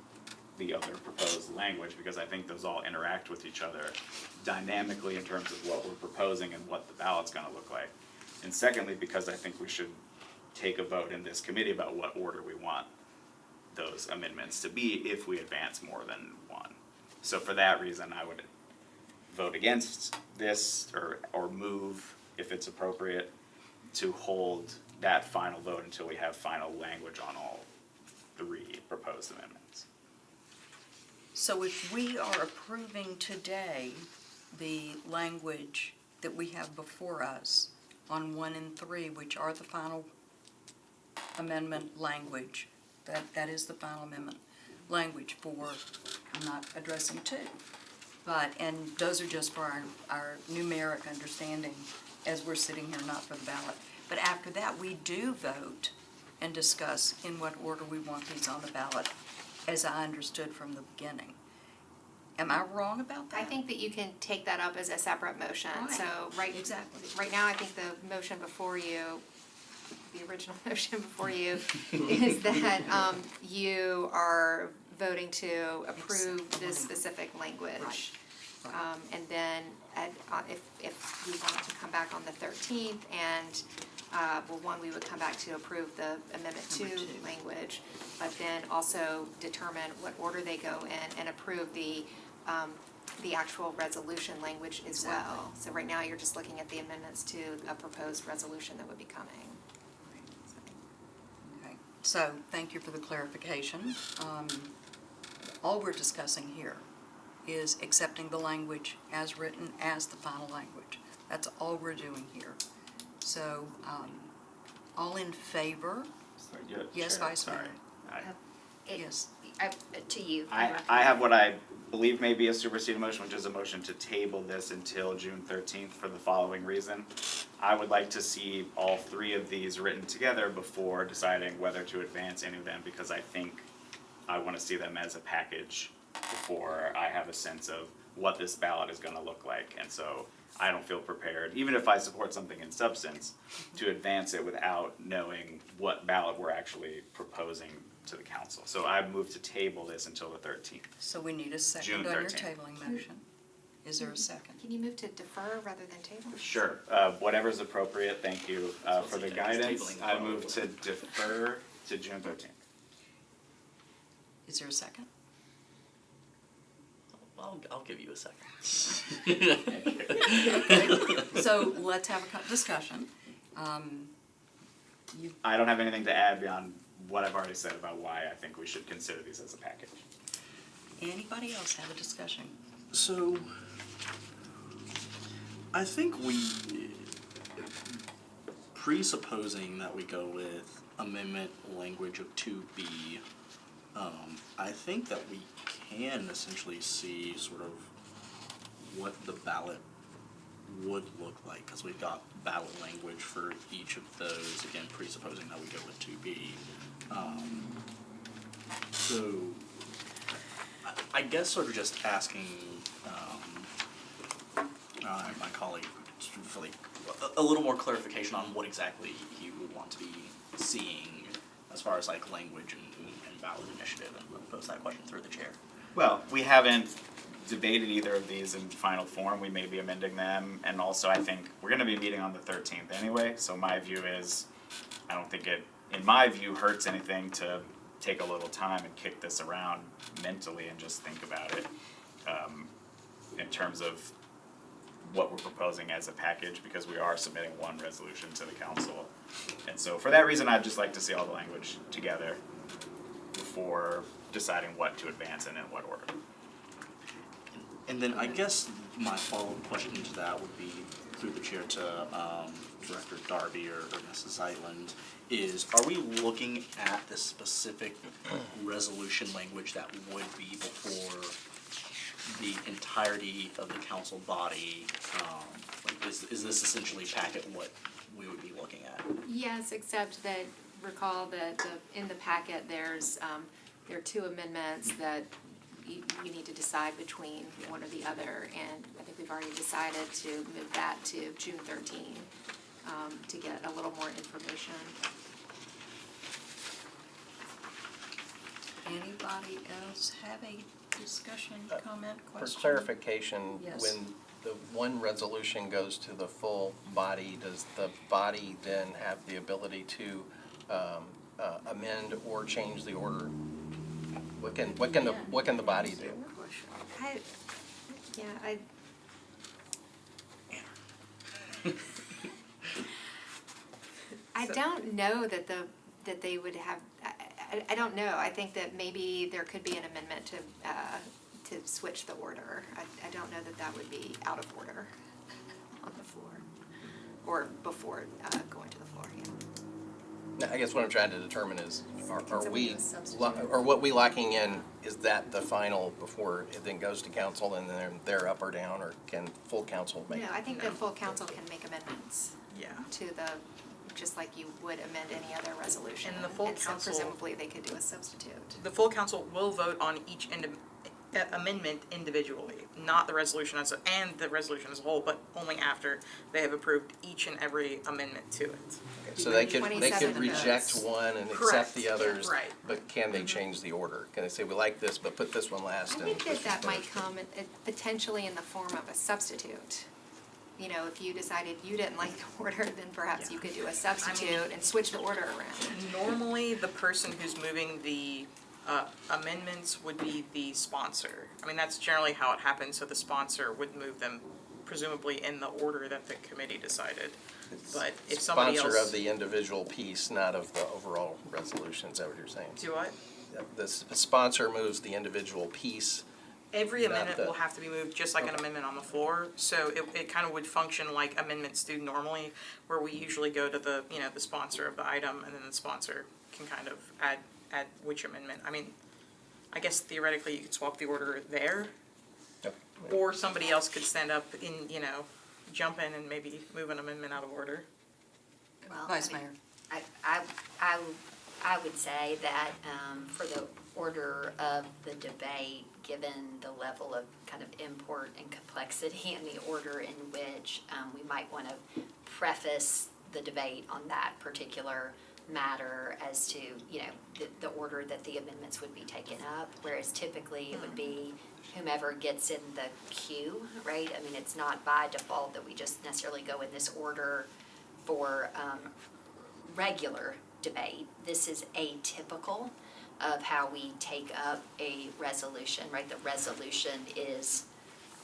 the other proposed language, because I think those all interact with each other dynamically in terms of what we're proposing and what the ballot's gonna look like. And secondly, because I think we should take a vote in this committee about what order we want those amendments to be if we advance more than one. So for that reason, I would vote against this or move, if it's appropriate, to hold that final vote until we have final language on all three proposed amendments. So if we are approving today the language that we have before us on 1 and 3, which are the final amendment language, that is the final amendment language for, I'm not addressing 2, and those are just for our numeric understanding as we're sitting here, not for the ballot. But after that, we do vote and discuss in what order we want these on the ballot, as I understood from the beginning. Am I wrong about that? I think that you can take that up as a separate motion, Right, exactly. Right now, I think the motion before you, the original motion before you, is that, you are voting to approve this specific language. Right. And then, if we want to come back on the 13th and, we would come back to approve the Amendment 2 Number 2. language, but then also determine what order they go in and approve the actual resolution language as well. Exactly. So right now, you're just looking at the amendments to a proposed resolution that would be coming. Okay, so thank you for the clarification. All we're discussing here is accepting the language as written as the final language. That's all we're doing here. So, all in favor? Sorry, yeah, Yes, Chair, Vice Mayor. sorry. Yes. To you. I have what I believe may be a superseded motion, which is a motion to table this until June 13th for the following reason. I would like to see all three of these written together before deciding whether to advance any of them, because I think I want to see them as a package before I have a sense of what this ballot is going to look like. And so I don't feel prepared, even if I support something in substance, to advance it without knowing what ballot we're actually proposing to the council. So I move to table this until the 13th. So we need a second June on your 13th. tabling motion. Is there a second? Can you move to defer rather than table? Sure, whatever's appropriate, thank you for the guidance. tabling. I move to defer to June 13th. Is there a second? I'll give you a second. So let's have a discussion. I don't have anything to add beyond what I've already said about why I think we should consider these as a package. Anybody else have a discussion? So, I think presupposing that we go with amendment language of 2B, I think that we can essentially see sort of what the ballot would look like, because we've got ballot language for each of those, again, presupposing that we go with 2B. So, I guess sort of just asking my colleague for like a little more clarification on what exactly he would want to be seeing as far as like language and ballot initiative, and we'll pose that question through the chair. Well, we haven't debated either of these in final form. We may be amending them, and also I think we're gonna be meeting on the 13th anyway, so my view is, I don't think it, in my view, hurts anything to take a little time and kick this around mentally and just think about it, in terms of what we're proposing as a package, because we are submitting one resolution to the council. And so for that reason, I'd just like to see all the language together before deciding what to advance and in what order. And then I guess my follow-up question to that would be through the chair to Director Darby or Mrs. Zeitland, is are we looking at the specific resolution language that would be before the entirety of the council body? Like is this essentially packet what we would be looking at? Yes, except that, recall that in the packet, there are two amendments that you need to decide between one or the other, and I think we've already decided to move that to June 13, to get a little more information. Anybody else have a discussion, comment, For question? clarification, Yes. when the one resolution goes to the full body, does the body then have the ability to amend or change the order? What can the body do? I don't know that they would have, I don't know, I think that maybe there could be an amendment to switch the order. I don't know that that would be out of order on the floor, or before going to the floor, yeah. I guess what I'm trying to determine is, are somebody we, do a substitute? or what we locking in, is that the final before it then goes to council and then they're up or down, or can full council make? No, I think the full council can make amendments Yeah. to just like you would amend any other resolution. And the full so council- presumably they could do a substitute. The full council will vote on each amendment individually, not the resolution and the resolution as a whole, but only after they have approved each and every amendment to it. So they could 27 reject votes. one and Correct. accept the Yeah, others, right. but can they change the order? Can they say, we like this, but put this one last I and think this that one might first? come potentially in the form of a substitute. You know, if you decided you didn't like the order, then perhaps you could do a substitute and switch the order around. Normally, the person who's moving the amendments would be the sponsor. I mean, that's generally how it happens, so the sponsor would move them presumably in the order that the committee decided. But if somebody else. Sponsor of the individual piece, not of the overall resolution, is that what you're saying? Do what? The sponsor moves the individual piece. Every Not amendment the- will have to be moved, just like an amendment on the floor, so it kind of would function like amendments do normally, where we usually go to the sponsor of the item, and then the sponsor can kind of add which amendment. I mean, I guess theoretically, you could swap the order there, or somebody else could stand up in, jump in and maybe move an amendment out of order. Vice Mayor. I would say that for the order of the debate, given the level of kind of import and complexity and the order in which we might want to preface the debate on that particular matter as to, you know, the order that the amendments would be taken up, whereas typically it would be whomever gets in the queue, right? I mean, it's not by default that we just necessarily go in this order for regular debate. This is atypical of how we take up a resolution, right? The resolution is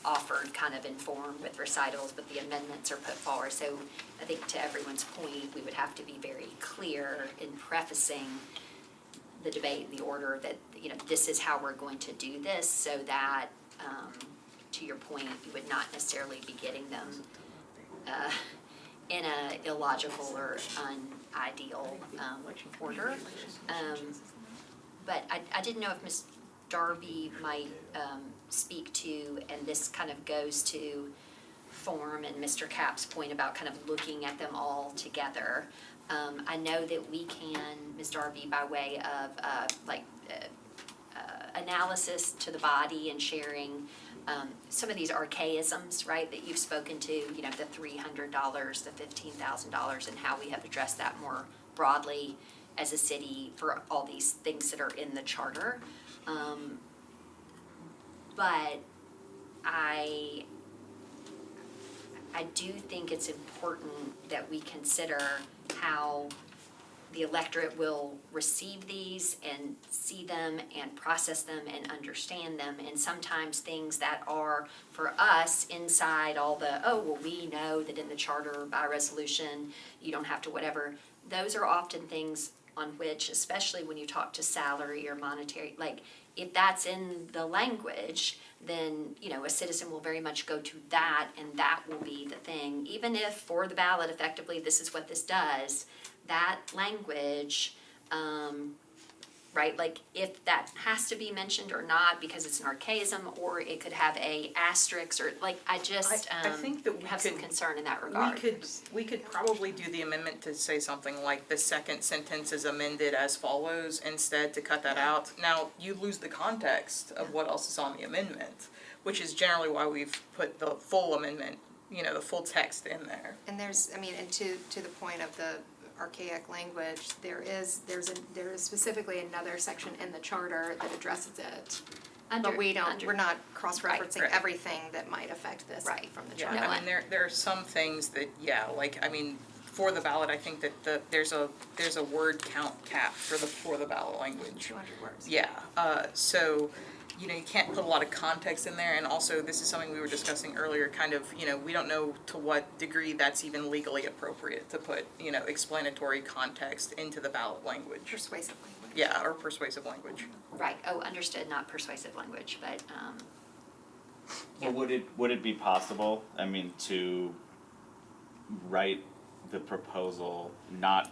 offered kind of informed with recitals, but the amendments are put forward. So I think to everyone's point, we would have to be very clear in prefacing the debate in the order that, you know, this is how we're going to do this, so that, to your point, you would not necessarily be getting them in a illogical or unideal order. But I didn't know if Ms. Darby might speak to, and this kind of goes to form and Mr. Capps' point about kind of looking at them all together. I know that we can, Ms. Darby, by way of analysis to the body and sharing some of these archaisms, right, that you've spoken to, you know, the $300, the $15,000, and how we have addressed that more broadly as a city for all these things that are in the charter. But I do think it's important that we consider how the electorate will receive these and see them and process them and understand them. And sometimes things that are, for us, inside all the, oh, well, we know that in the charter by resolution, you don't have to whatever, those are often things on which, especially when you talk to salary or monetary, like, if that's in the language, then, you know, a citizen will very much go to that, and that will be the thing. Even if for the ballot, effectively, this is what this does, that language, right, like, if that has to be mentioned or not because it's an archaism, or it could have a asterisk, or, like, I just I think that we have some could- concern in that regard. We could probably do the amendment to say something like the second sentence is amended as follows instead, to cut that out. Now, you lose the context of what else is on the amendment, which is generally why we've put the full amendment, you know, the full text in there. And there's, I mean, and to the point of the archaic language, there is specifically another section in the charter that addresses it. But we're not cross-referencing Right. everything that might affect this Right. from the Yeah, charter. No, I mean, there are some things that, yeah, like, I mean, for the ballot, I think that there's a word count cap for the ballot language. 200 words. Yeah, so, you know, you can't put a lot of context in there, and also, this is something we were discussing earlier, kind of, you know, we don't know to what degree that's even legally appropriate to put, you know, explanatory context into the ballot language. Persuasive language. Yeah, or persuasive language. Right, oh, understood, not persuasive language, but, Well, would it be possible, I mean, to write the proposal not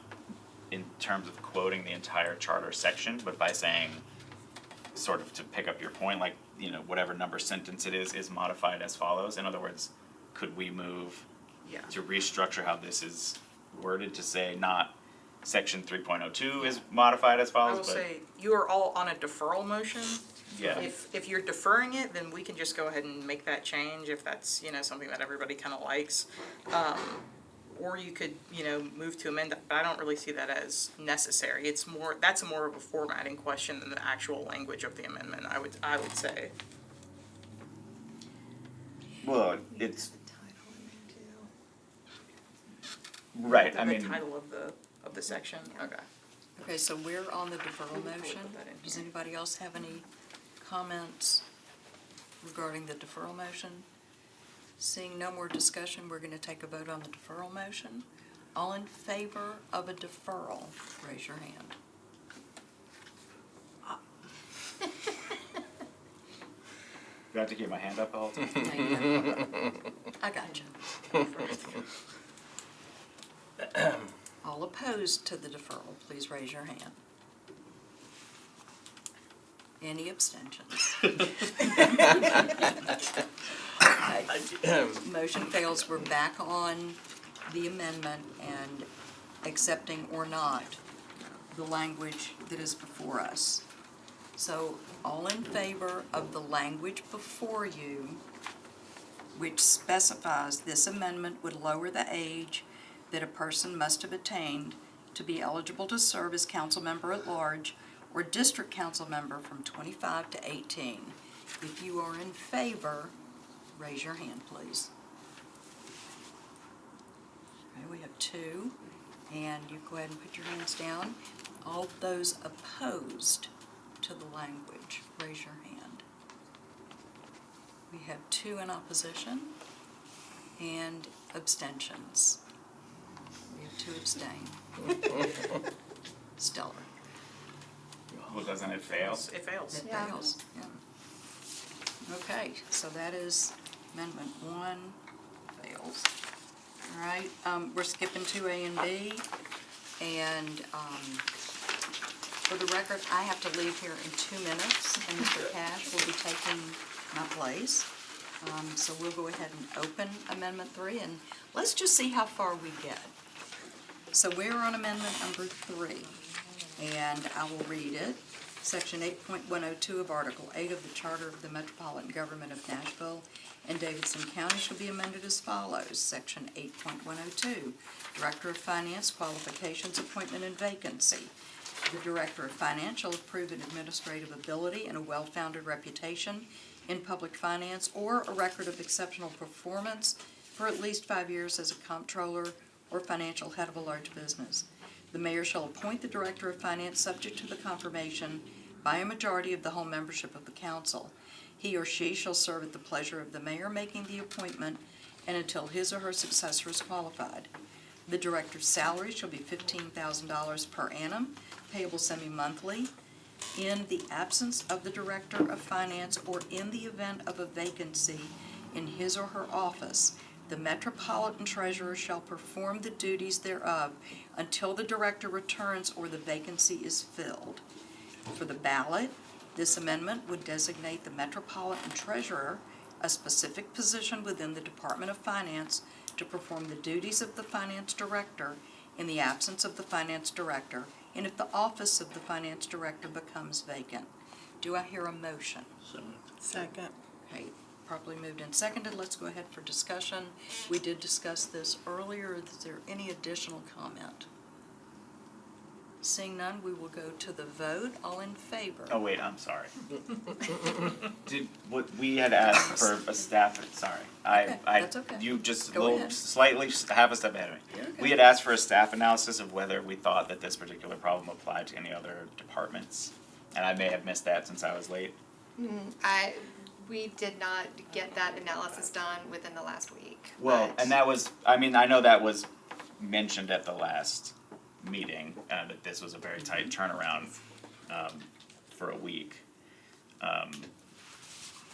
in terms of quoting the entire charter section, but by saying, sort of to pick up your point, like, you know, whatever number sentence it is modified as follows? In other words, could we move Yeah. to restructure how this is worded to say not section 3.02 is modified as I follows, will but say, you are all on a deferral motion. yeah. If you're deferring it, then we can just go ahead and make that change if that's, you know, something that everybody kinda likes. Or you could, you know, move to amend that, but I don't really see that as necessary. That's more of a formatting question than the actual language of the amendment, I would say. Well, it's right. I The mean, title of the section, okay. Okay, so we're on the deferral We'll motion. put that in Does here. anybody else have any comments regarding the deferral motion? Seeing no more discussion, we're gonna take a vote on the deferral motion. All in favor of a deferral, raise your hand. do I have to keep my hand up the whole time? I got you. All opposed to the deferral, please raise your hand. Any abstentions? Okay. Motion fails, we're back on the amendment and accepting or not the language that is before us. So all in favor of the language before you, which specifies this amendment would lower the age that a person must have attained to be eligible to serve as council member at large or district council member from 25 to 18. If you are in favor, raise your hand, please. Okay, we have 2, and you go ahead and put your hands down. All those opposed to the language, raise your hand. We have 2 in opposition and abstentions. We have 2 abstain. Stellar. Well, doesn't it fail? It fails. It Yeah. fails, yeah. Okay, so that is amendment 1 fails. All right, we're skipping 2A and B, and for the record, I have to leave here in 2 minutes, and Mr. Cash will be taking my place. So we'll go ahead and open Amendment 3, and let's just see how far we get. So we're on Amendment number 3, and I will read it. Section 8.102 of Article 8 of the Charter of the Metropolitan Government of Nashville and Davidson County shall be amended as follows. Section 8.102, Director of Finance, Qualifications, Appointment, and Vacancy. The Director of Finance shall have proven administrative ability and a well-founded reputation in public finance or a record of exceptional performance for at least 5 years as a comptroller or financial head of a large business. The mayor shall appoint the Director of Finance subject to the confirmation by a majority of the whole membership of the council. He or she shall serve at the pleasure of the mayor making the appointment and until his or her successor is qualified. The director's salary shall be $15,000 per annum, payable semi-monthly. In the absence of the Director of Finance or in the event of a vacancy in his or her office, the Metropolitan Treasurer shall perform the duties thereof until the Director returns or the vacancy is filled. For the ballot, this amendment would designate the Metropolitan Treasurer, a specific position within the Department of Finance, to perform the duties of the Finance Director in the absence of the Finance Director, and if the office of the Finance Director becomes vacant. Do I hear a motion? So, Second. Okay, properly moved and seconded. Let's go ahead for discussion. We did discuss this earlier. Is there any additional comment? Seeing none, we will go to the vote. All in favor? Oh, wait, I'm sorry. We had asked for a staff, sorry. Okay, that's okay. You just Go little, ahead. slightly, half a step ahead of me. You're okay. We had asked for a staff analysis of whether we thought that this particular problem applied to any other departments. And I may have missed that since I was late. We did not get that analysis done within the last week. Well, but- and that was, I mean, I know that was mentioned at the last meeting, that this was a very tight turnaround, for a week.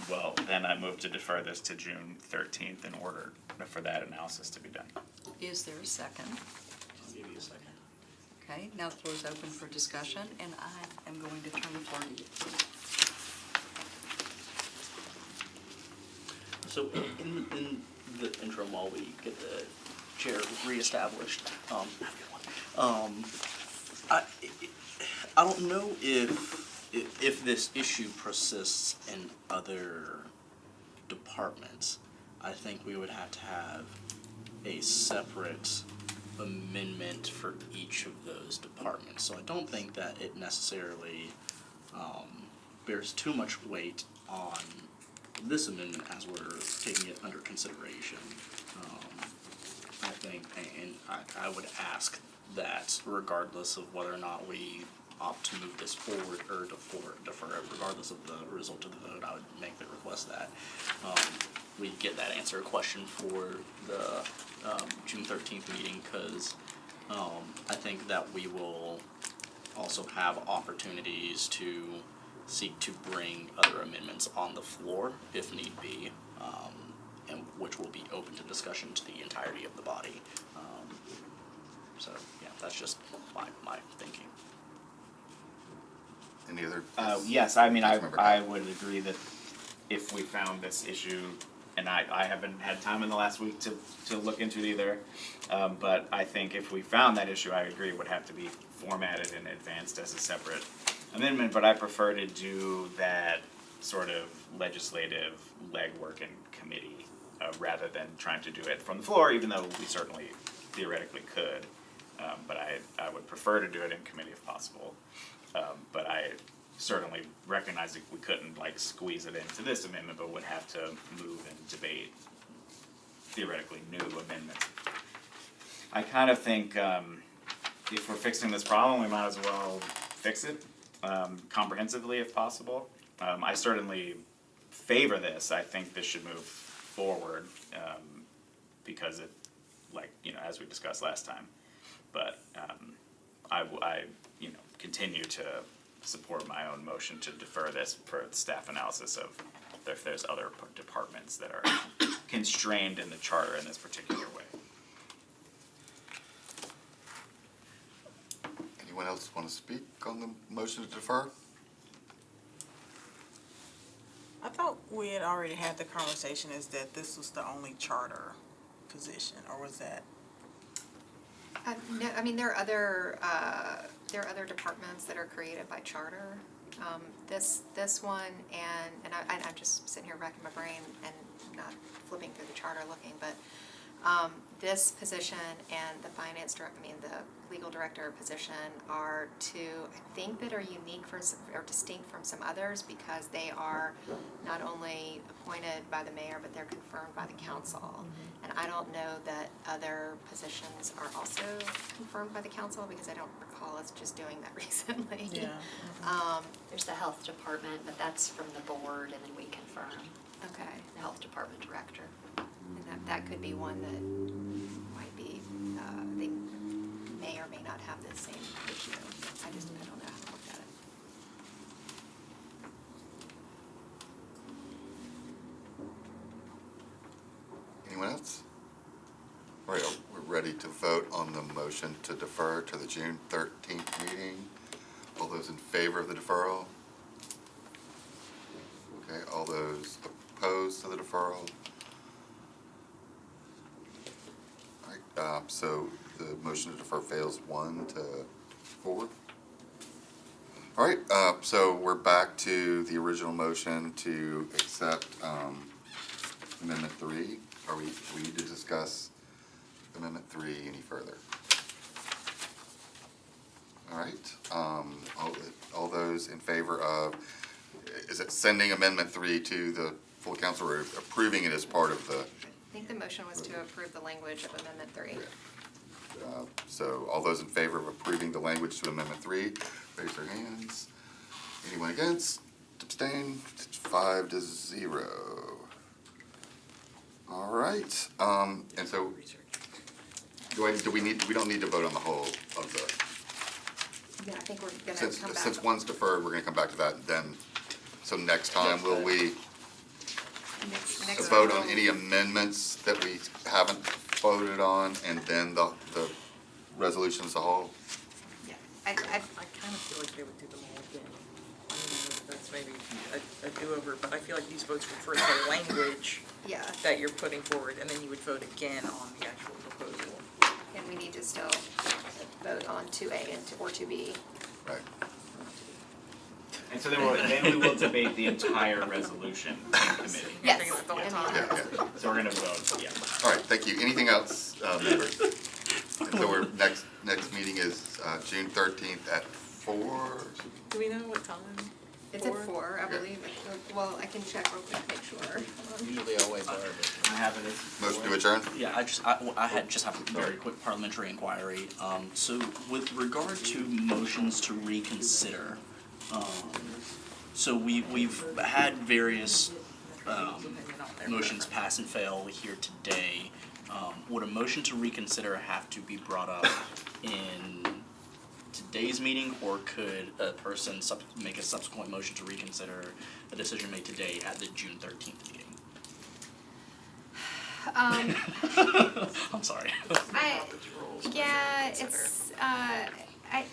Well, then I moved to defer this to June 13th in order for that analysis to be done. Is there a second? I'll give you a second. Okay, now the floor is open for discussion, and I am going to turn the floor to you. So in the interim, while we get the chair reestablished, I don't know if this issue persists in other departments. I think we would have to have a separate amendment for each of those departments. So I don't think that it necessarily bears too much weight on this amendment as we're taking it under consideration. I think, and I would ask that regardless of whether or not we opt to move this forward or defer it, regardless of the result of the vote, I would make the request that we get that answer question for the June 13th meeting, because I think that we will also have opportunities to seek to bring other amendments on the floor if need be, and which will be open to discussion to the entirety of the body. So, yeah, that's just my thinking. Any other? Yes, I mean, Councilmember I Dodd. would agree that if we found this issue, and I haven't had time in the last week to look into it either, but I think if we found that issue, I agree, it would have to be formatted and advanced as a separate amendment, but I prefer to do that sort of legislative legwork in committee, rather than trying to do it from the floor, even though we certainly theoretically could. But I would prefer to do it in committee if possible. But I certainly recognize that we couldn't like squeeze it into this amendment, but would have to move and debate theoretically new amendments. I kind of think, if we're fixing this problem, we might as well fix it, comprehensively if possible. I certainly favor this. I think this should move forward, because it, like, you know, as we discussed last time. But, I continue to support my own motion to defer this for staff analysis of if there's other departments that are constrained in the charter in this particular way. Anyone else want to speak on the motion to defer? I thought we had already had the conversation is that this was the only charter position, or was that? No, I mean, there are other departments that are created by charter. This one, and I'm just sitting here racking my brain and not flipping through the charter looking, but this position and the the legal director position are two, I think, that are unique or distinct from some others because they are not only appointed by the mayor, but they're confirmed by the council. And I don't know that other positions are also confirmed by the council because I don't recall us just doing that recently. Yeah. There's the health department, but that's from the board, and then we confirm Okay, the health department director. and that could be one that might be, they may or may not have the same issue. I don't know how to look at it. Anyone else? All right, we're ready to vote on the motion to defer to the June 13th meeting. All those in favor of the deferral? Okay, all those opposed to the deferral? All right, so the motion to defer fails 1 to 4. All right, so we're back to the original motion to accept Amendment 3. We need to discuss Amendment 3 any further? All right, all those in favor of, is it sending Amendment 3 to the full council or approving it as part of the? I think the motion was to approve the language of Amendment 3. So all those in favor of approving the language to Amendment 3, raise their hands. Anyone against? Abstain? 5 to 0. All right, and so we don't need to vote on the whole of the, Yeah, I think we're gonna come back. since one's deferred, we're gonna come back to that then. So next time, will we Next vote one on will- any amendments that we haven't voted on and then the resolution as a whole? Yeah, I kind of feel like they would do them all again. I don't know if that's maybe a do-over, but I feel like these votes were for the language yeah, that you're putting forward, and then you would vote again on the actual proposal. and we need to still vote on 2A or 2B. Right. And so then we will debate the entire resolution in committee. Yes. Thinking about the whole and time. Yeah. So we're gonna vote, yeah. All right, thank you. Anything else, members? And so our next meeting is June 13th at 4. Do we know what time? It's at 4, I believe. Well, I can check real quick, make sure. Usually always are, but. I have it as. Motion to adjourn? Yeah, I had just have a very quick parliamentary inquiry. So with regard to motions to reconsider, so we've had various, motions pass and fail here today. Would a motion to reconsider have to be brought up in today's meeting, or could a person make a subsequent motion to reconsider a decision made today at the June 13th meeting? I'm sorry. Yeah, it's, I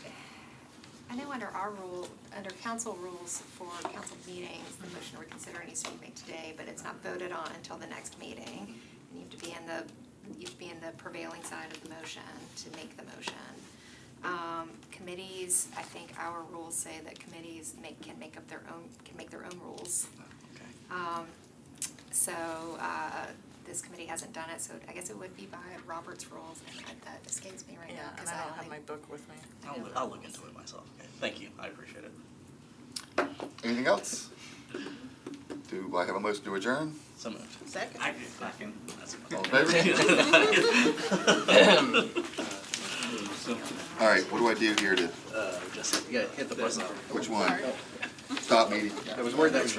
know under our rule, under council rules for council meetings, the motion to reconsider needs to be made today, but it's not voted on until the next meeting. And you have to be in the prevailing side of the motion to make the motion. committees, I think our rules say that committees can make their own rules. So, this committee hasn't done it, so I guess it would be by Robert's rules, and that escapes me right now. Yeah, and 'cause I don't have think- my book with me. I'll look into it myself. Okay. Thank you. I appreciate it. Anything else? Do I have a motion to adjourn? So moved. Second. I can. That's All in favor? All right, what do I do here to, Just, you gotta hit the button. which one? Stop meeting. There was word that was